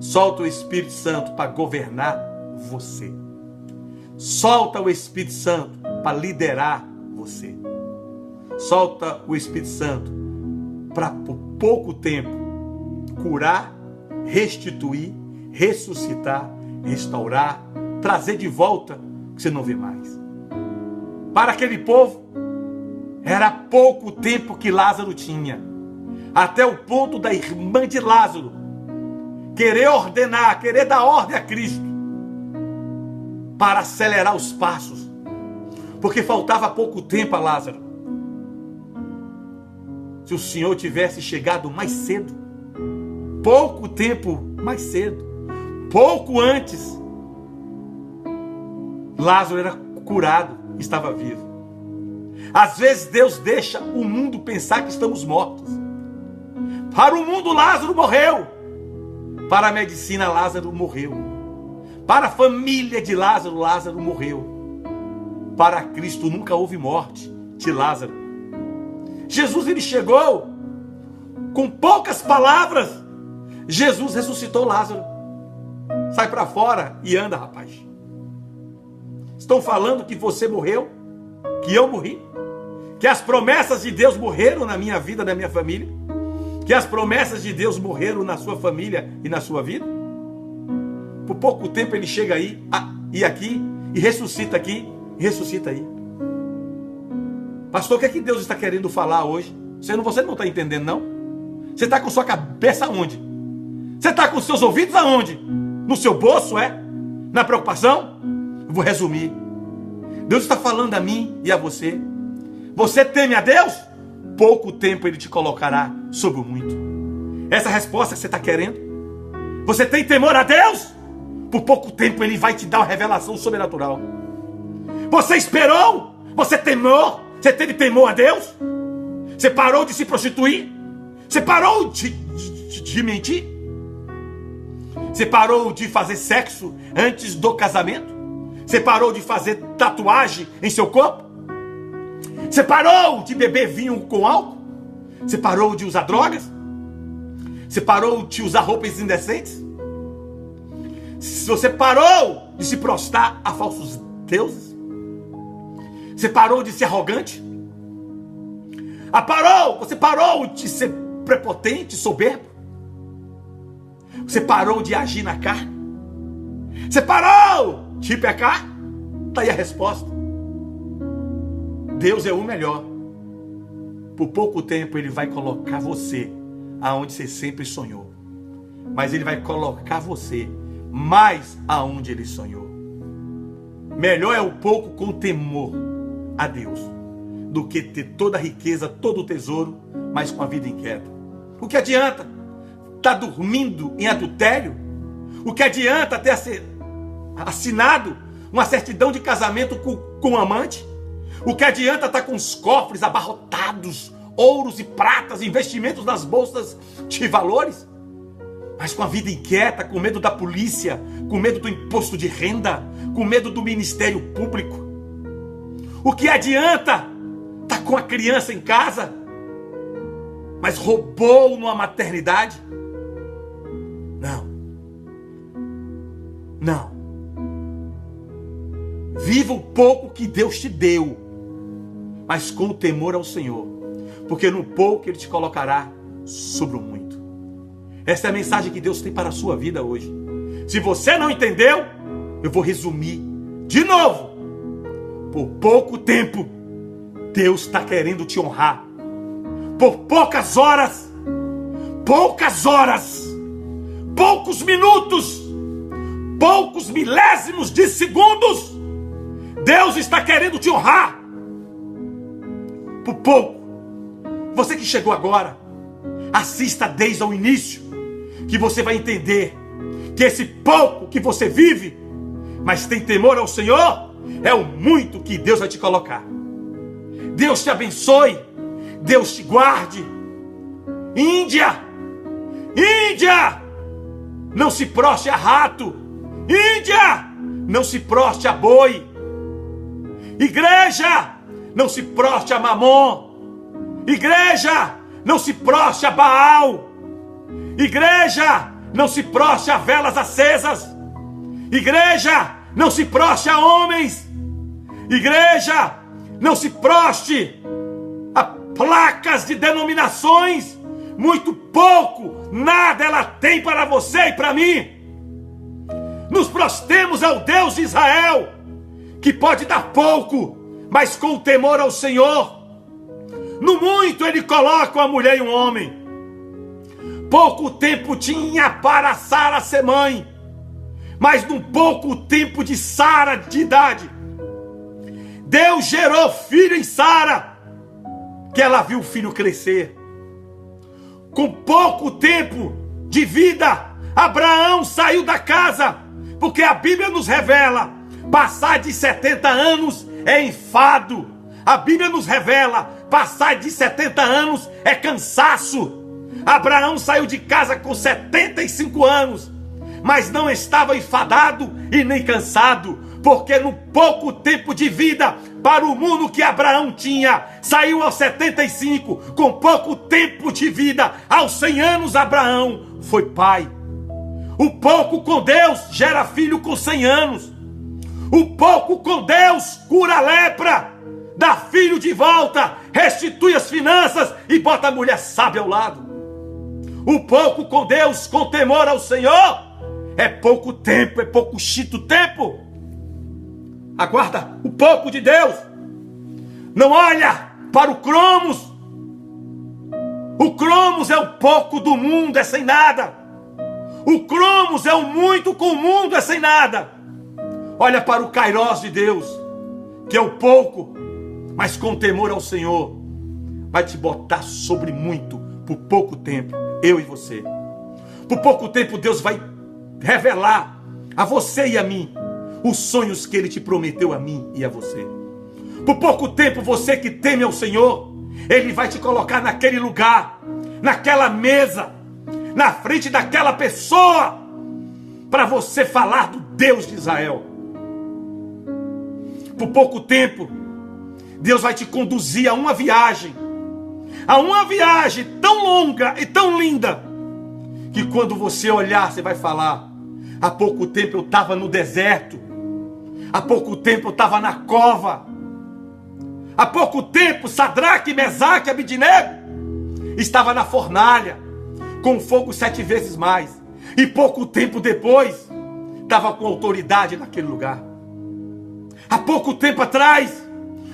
Solta o Espírito Santo para governar você. Solta o Espírito Santo para liderar você. Solta o Espírito Santo para, por pouco tempo, curar, restituir, ressuscitar, restaurar, trazer de volta o que você não vê mais. Para aquele povo, era pouco tempo que Lázaro tinha, até o ponto da irmã de Lázaro querer ordenar, querer dar ordem a Cristo para acelerar os passos, porque faltava pouco tempo a Lázaro. Se o Senhor tivesse chegado mais cedo, pouco tempo mais cedo, pouco antes, Lázaro era curado, estava vivo. Às vezes Deus deixa o mundo pensar que estamos mortos. Para o mundo, Lázaro morreu. Para a medicina, Lázaro morreu. Para a família de Lázaro, Lázaro morreu. Para Cristo nunca houve morte de Lázaro. Jesus, ele chegou com poucas palavras. Jesus ressuscitou Lázaro. Sai para fora e anda, rapaz. Estão falando que você morreu? que eu morri, que as promessas de Deus morreram na minha vida, na minha família, que as promessas de Deus morreram na sua família e na sua vida. Por pouco tempo ele chega aí e aqui, e ressuscita aqui, e ressuscita aí. Pastor, o que é que Deus está querendo falar hoje? Você não está entendendo, não? Você está com sua cabeça aonde? Você está com seus ouvidos aonde? No seu bolso, é? Na preocupação? Eu vou resumir. Deus está falando a mim e a você. Você teme a Deus? Pouco tempo ele te colocará sobre o muito. Essa é a resposta que você está querendo? Você tem temor a Deus? Por pouco tempo ele vai te dar uma revelação sobrenatural. Você esperou? Você temou? Você teve temor a Deus? Você parou de se prostituir? Você parou de mentir? Você parou de fazer sexo antes do casamento? Você parou de fazer tatuagem em seu corpo? Você parou de beber vinho com álcool? Você parou de usar drogas? Você parou de usar roupas indecentes? Você parou de se prostrar a falsos deuses? Você parou de ser arrogante? Você parou de ser prepotente, soberbo? Você parou de agir na carne? Você parou de pecar? Está aí a resposta. Deus é o melhor. Por pouco tempo ele vai colocar você aonde você sempre sonhou. Mas ele vai colocar você mais aonde ele sonhou. Melhor é o pouco com temor a Deus do que ter toda a riqueza, todo o tesouro, mas com a vida inquieta. O que adianta estar dormindo em adultério? O que adianta ter assinado uma certidão de casamento com um amante? O que adianta estar com os cofres abarrotados, ouros e pratas, investimentos nas bolsas de valores, mas com a vida inquieta, com medo da polícia, com medo do imposto de renda, com medo do Ministério Público? O que adianta estar com a criança em casa, mas roubou numa maternidade? Não. Viva o pouco que Deus te deu, mas com o temor ao Senhor, porque no pouco ele te colocará sobre o muito. Essa é a mensagem que Deus tem para a sua vida hoje. Se você não entendeu, eu vou resumir de novo. Por pouco tempo, Deus está querendo te honrar. Por poucas horas, poucos minutos, poucos milésimos de segundos, Deus está querendo te honrar. Por pouco. Você que chegou agora, assista desde o início, que você vai entender que esse pouco que você vive, mas tem temor ao Senhor, é o muito que Deus vai te colocar. Deus te abençoe, Deus te guarde. Índia, não se proste a rato. Índia, não se proste a boi. Igreja, não se proste a Mamon. Igreja, não se proste a Baal. Igreja, não se proste a velas acesas. Igreja, não se proste a homens. Igreja, não se proste a placas de denominações. Muito pouco, nada ela tem para você e para mim. Nos prostremos ao Deus de Israel, que pode dar pouco, mas com temor ao Senhor. No muito ele coloca uma mulher e um homem. Pouco tempo tinha para Sara ser mãe, mas num pouco tempo de Sara de idade, Deus gerou filho em Sara, que ela viu o filho crescer. Com pouco tempo de vida, Abraão saiu da casa, porque a Bíblia nos revela, passar de 70 anos é enfado. A Bíblia nos revela, passar de 70 anos é cansaço. Abraão saiu de casa com 75 anos, mas não estava enfadado e nem cansado, porque no pouco tempo de vida para o mundo que Abraão tinha, saiu aos 75, com pouco tempo de vida, aos 100 anos Abraão foi pai. O pouco com Deus gera filho com 100 anos. O pouco com Deus cura a lepra. dá filho de volta, restitui as finanças e bota a mulher sábia ao lado. O pouco com Deus, com temor ao Senhor, é pouco tempo, é pouco chito tempo. Aguarda o pouco de Deus. Não olha para o cromos. O cromos é o pouco do mundo, é sem nada. O cromos é o muito com o mundo, é sem nada. Olha para o kairós de Deus, que é o pouco, mas com temor ao Senhor, vai te botar sobre muito, por pouco tempo, eu e você. Por pouco tempo Deus vai revelar a você e a mim os sonhos que Ele te prometeu a mim e a você. Por pouco tempo, você que teme ao Senhor, Ele vai te colocar naquele lugar, naquela mesa, na frente daquela pessoa, para você falar do Deus de Israel. Por pouco tempo, Deus vai te conduzir a uma viagem tão longa e tão linda, que quando você olhar, você vai falar: há pouco tempo eu estava no deserto, há pouco tempo eu estava na cova, há pouco tempo Sadraque, Mesaque e Abidnego estava na fornalha, com fogo 7 vezes mais, e pouco tempo depois estava com autoridade naquele lugar. Há pouco tempo atrás,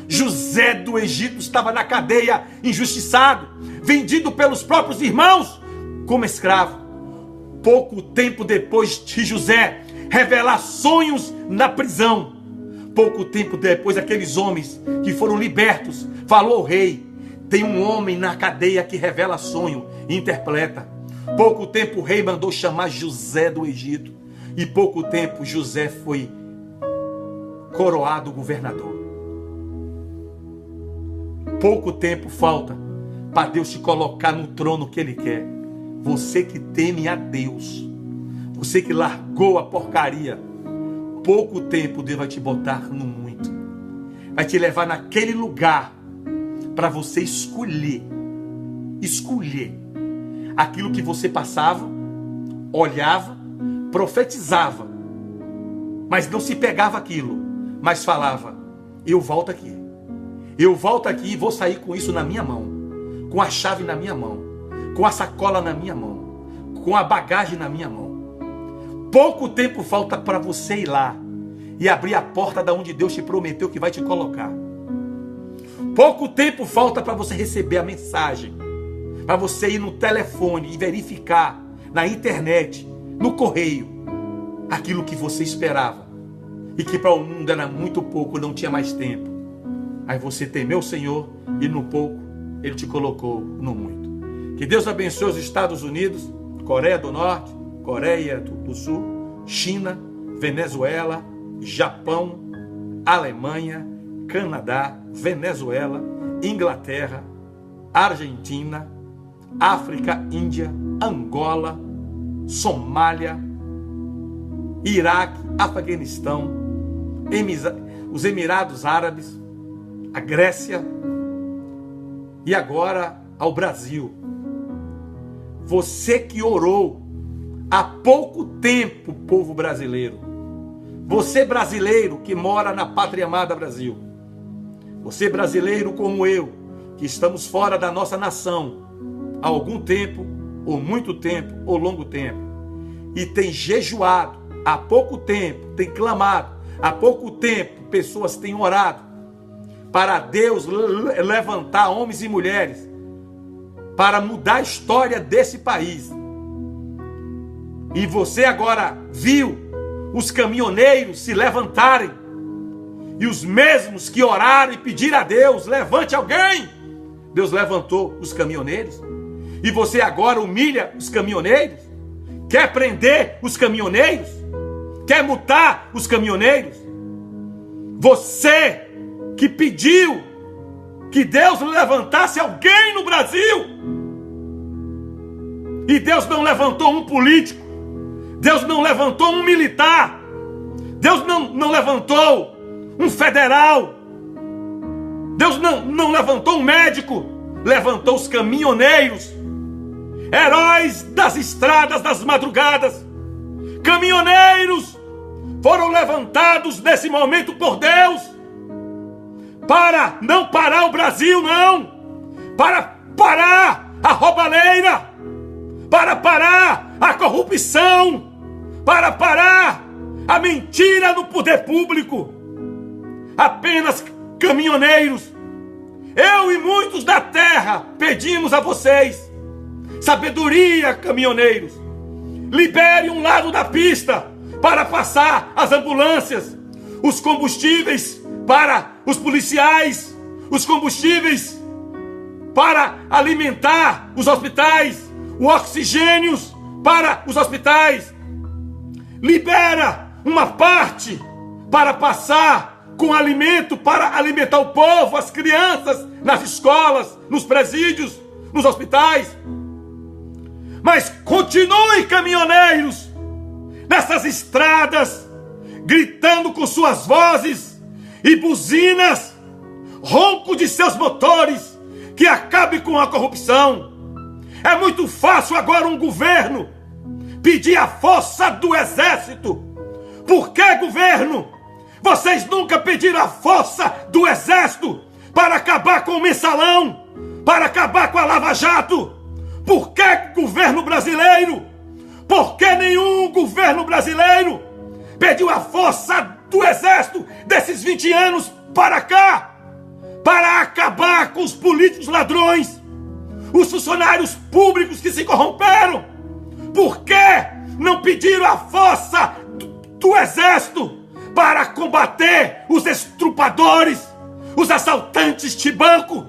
José do Egito estava na cadeia, injustiçado, vendido pelos próprios irmãos como escravo. Pouco tempo depois de José revelar sonhos na prisão, pouco tempo depois, aqueles homens que foram libertos, falou ao rei: tem um homem na cadeia que revela sonho e interpreta. Pouco tempo o rei mandou chamar José do Egito, e pouco tempo José foi coroado governador. Pouco tempo falta para Deus te colocar no trono que Ele quer. Você que teme a Deus, você que largou a porcaria, pouco tempo Deus vai te botar no muito, vai te levar naquele lugar para você escolher aquilo que você passava, olhava, profetizava, mas não se pegava aquilo, mas falava: eu volto aqui e vou sair com isso na minha mão, com a chave na minha mão, com a sacola na minha mão, com a bagagem na minha mão. Pouco tempo falta para você ir lá e abrir a porta da onde Deus te prometeu que vai te colocar. Pouco tempo falta para você receber a mensagem, para você ir no telefone e verificar na internet, no correio, aquilo que você esperava e que para o mundo era muito pouco, não tinha mais tempo. Aí você temeu o Senhor e no pouco Ele te colocou no muito. Que Deus abençoe os Estados Unidos, Coreia do Norte, Coreia do Sul, China, Venezuela, Japão, Alemanha, Canadá, Venezuela, Inglaterra, Argentina, África, Índia, Angola, Somália, Iraque, Afeganistão, os Emirados Árabes, a Grécia e agora ao Brasil. Você que orou há pouco tempo, povo brasileiro, você brasileiro que mora na pátria amada Brasil, você brasileiro como eu, que estamos fora da nossa nação há algum tempo, ou muito tempo, ou longo tempo, e tem jejuado há pouco tempo, tem clamado há pouco tempo, pessoas têm orado para Deus levantar homens e mulheres para mudar a história desse país. E você agora viu os caminhoneiros se levantarem, e os mesmos que oraram e pediram a Deus: levante alguém. Deus levantou os caminhoneiros, e você agora humilha os caminhoneiros, quer prender os caminhoneiros, quer multar os caminhoneiros. Você que pediu que Deus levantasse alguém no Brasil, e Deus não levantou um político, Deus não levantou um militar, Deus não levantou um federal, Deus não levantou um médico, levantou os caminhoneiros, heróis das estradas das madrugadas. Caminhoneiros foram levantados nesse momento por Deus para não parar o Brasil, não, para parar a roubalheira, para parar a corrupção, para parar a mentira no poder público. Apenas caminhoneiros, eu e muitos da terra pedimos a vocês sabedoria, caminhoneiros. Libere um lado da pista para passar as ambulâncias, os combustíveis para os policiais, os combustíveis para alimentar os hospitais, o oxigênio para os hospitais. Libera uma parte para passar com alimento para alimentar o povo, as crianças, nas escolas, nos presídios, nos hospitais. Mas continue, caminhoneiros, nessas estradas, gritando com suas vozes e buzinas, ronco de seus motores, que acabe com a corrupção. É muito fácil agora um governo pedir a força do exército. Por que, governo? Vocês nunca pediram a força do exército para acabar com o mensalão, para acabar com a Lava Jato? Por que, governo brasileiro? Por que nenhum governo brasileiro pediu a força do exército desses 20 anos para cá, para acabar com os políticos ladrões, os funcionários públicos que se corromperam? Por que não pediram a força do exército para combater os estrupadores, os assaltantes de banco?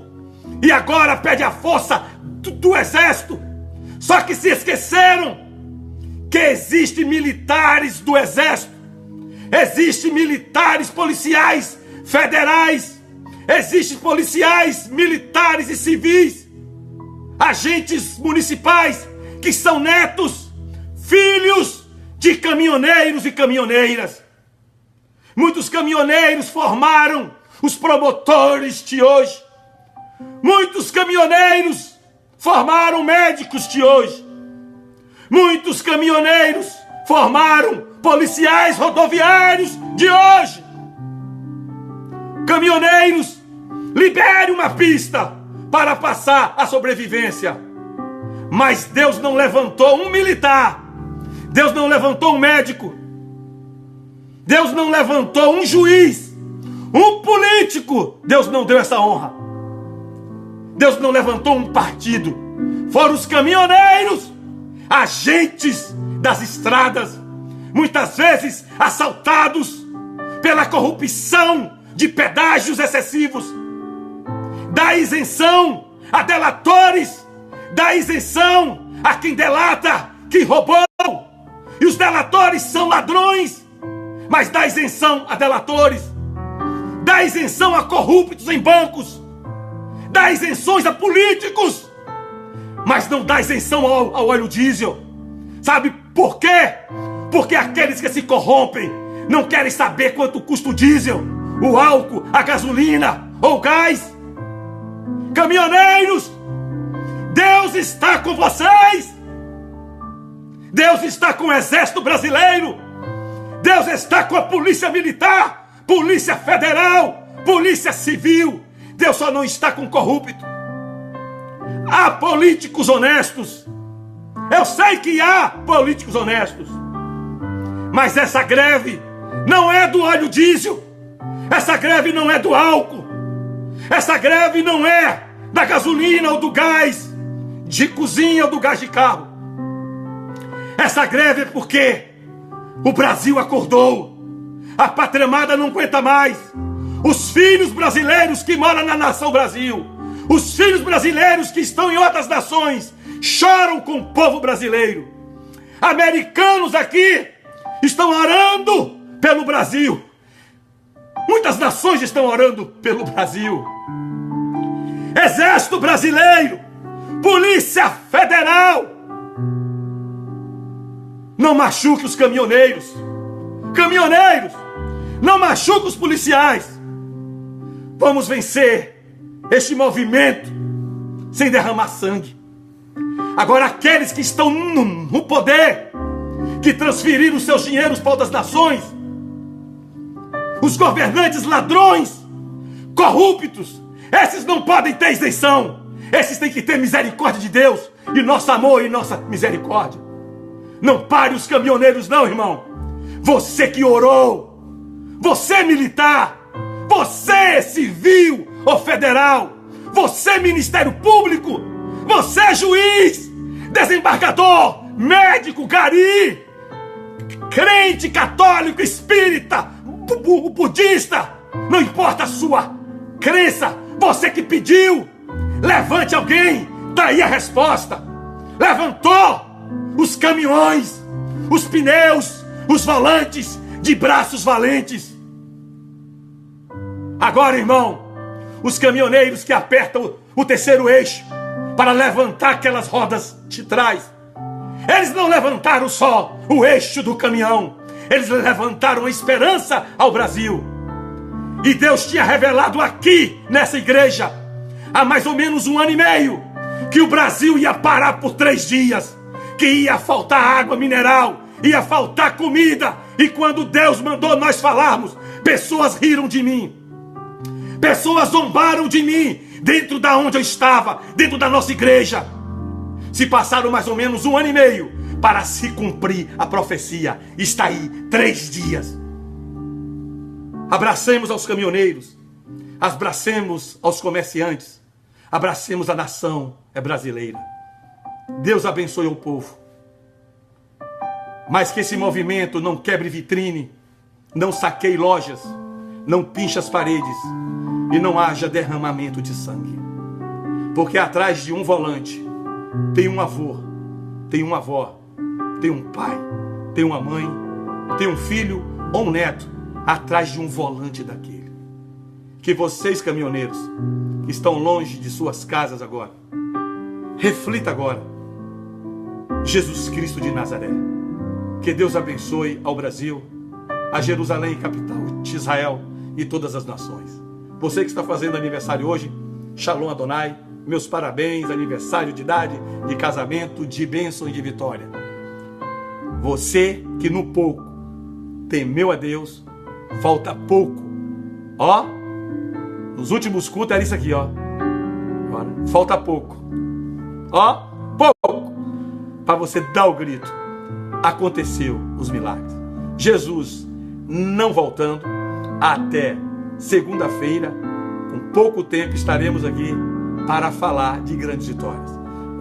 E agora pede a força do exército. Só que se esqueceram que existem militares do exército, existem militares policiais federais, existem policiais militares e civis, agentes municipais que são netos, filhos de caminhoneiros e caminhoneiras. Muitos caminhoneiros formaram os promotores de hoje. Muitos caminhoneiros formaram médicos de hoje. Muitos caminhoneiros formaram policiais rodoviários de hoje. Caminhoneiros, libere uma pista para passar a sobrevivência. Mas Deus não levantou um militar. Deus não levantou um médico. Deus não levantou um juiz, um político. Deus não deu essa honra. Deus não levantou um partido. Foram os caminhoneiros, agentes das estradas, muitas vezes assaltados pela corrupção de pedágios excessivos. Dá isenção a delatores, dá isenção a quem delata, quem roubou. E os delatores são ladrões, mas dá isenção a delatores, dá isenção a corruptos em bancos, dá isenções a políticos, mas não dá isenção ao óleo diesel. Sabe por quê? Porque aqueles que se corrompem não querem saber quanto custa o diesel, o álcool, a gasolina ou o gás. Caminhoneiros, Deus está com vocês. Deus está com o exército brasileiro. Deus está com a polícia militar, polícia federal, polícia civil. Deus só não está com corrupto. Há políticos honestos. Eu sei que há políticos honestos. Mas essa greve não é do óleo diesel. Essa greve não é do álcool. Essa greve não é da gasolina ou do gás de cozinha ou do gás de carro. Essa greve é porque o Brasil acordou. A pátria amada não aguenta mais. Os filhos brasileiros que moram na nação Brasil, os filhos brasileiros que estão em outras nações, choram com o povo brasileiro. Americanos aqui estão orando pelo Brasil. Muitas nações estão orando pelo Brasil. Exército brasileiro, Polícia Federal, não machuque os caminhoneiros. Caminhoneiros, não machuque os policiais. Vamos vencer este movimento sem derramar sangue. Agora, aqueles que estão no poder, que transferiram seus dinheiros para outras nações, os governantes ladrões, corruptos. Esses não podem ter isenção. Esses têm que ter misericórdia de Deus e nosso amor e nossa misericórdia. Não pare os caminhoneiros não, irmão. Você que orou, você militar, você civil ou federal, você Ministério Público, você juiz, desembargador, médico, gari, crente, católico, espírita, budista, não importa a sua crença, você que pediu, levante alguém, daí a resposta. Levantou os caminhões, os pneus, os volantes de braços valentes. Agora, irmão, os caminhoneiros que apertam o terceiro eixo para levantar aquelas rodas de trás, eles não levantaram só o eixo do caminhão, eles levantaram a esperança ao Brasil. E Deus tinha revelado aqui nessa igreja há mais ou menos 1 ano e meio que o Brasil ia parar por 3 dias, que ia faltar água mineral, ia faltar comida. E quando Deus mandou nós falarmos, pessoas riram de mim, pessoas zombaram de mim, dentro da onde eu estava, dentro da nossa igreja. Se passaram mais ou menos 1 ano e meio para se cumprir a profecia. Está aí 3 dias. Abracemos aos caminhoneiros, abracemos aos comerciantes, abracemos a nação brasileira. Deus abençoe o povo. Mas que esse movimento não quebre vitrine, não saqueie lojas, não pinche as paredes e não haja derramamento de sangue. Porque atrás de um volante tem um avô, tem uma avó, tem um pai, tem uma mãe, tem um filho ou um neto atrás de um volante daquele. Que vocês, caminhoneiros, que estão longe de suas casas agora, reflita agora. Jesus Cristo de Nazaré. Que Deus abençoe ao Brasil, a Jerusalém, capital de Israel e todas as nações. Você que está fazendo aniversário hoje, Shalom Adonai, meus parabéns, aniversário de idade, de casamento, de bênção e de vitória. Você que no pouco temeu a Deus, falta pouco. Ó, nos últimos cultos era isso aqui, ó. Agora, falta pouco. Ó, pouco. Para você dar o grito. Aconteceu os milagres. Jesus não voltando, até segunda-feira, com pouco tempo estaremos aqui para falar de grandes vitórias.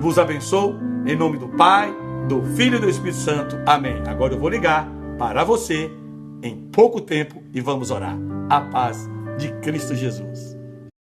Vos abençoo em nome do Pai, do Filho e do Espírito Santo. Amém. Agora eu vou ligar para você em pouco tempo e vamos orar. A paz de Cristo Jesus.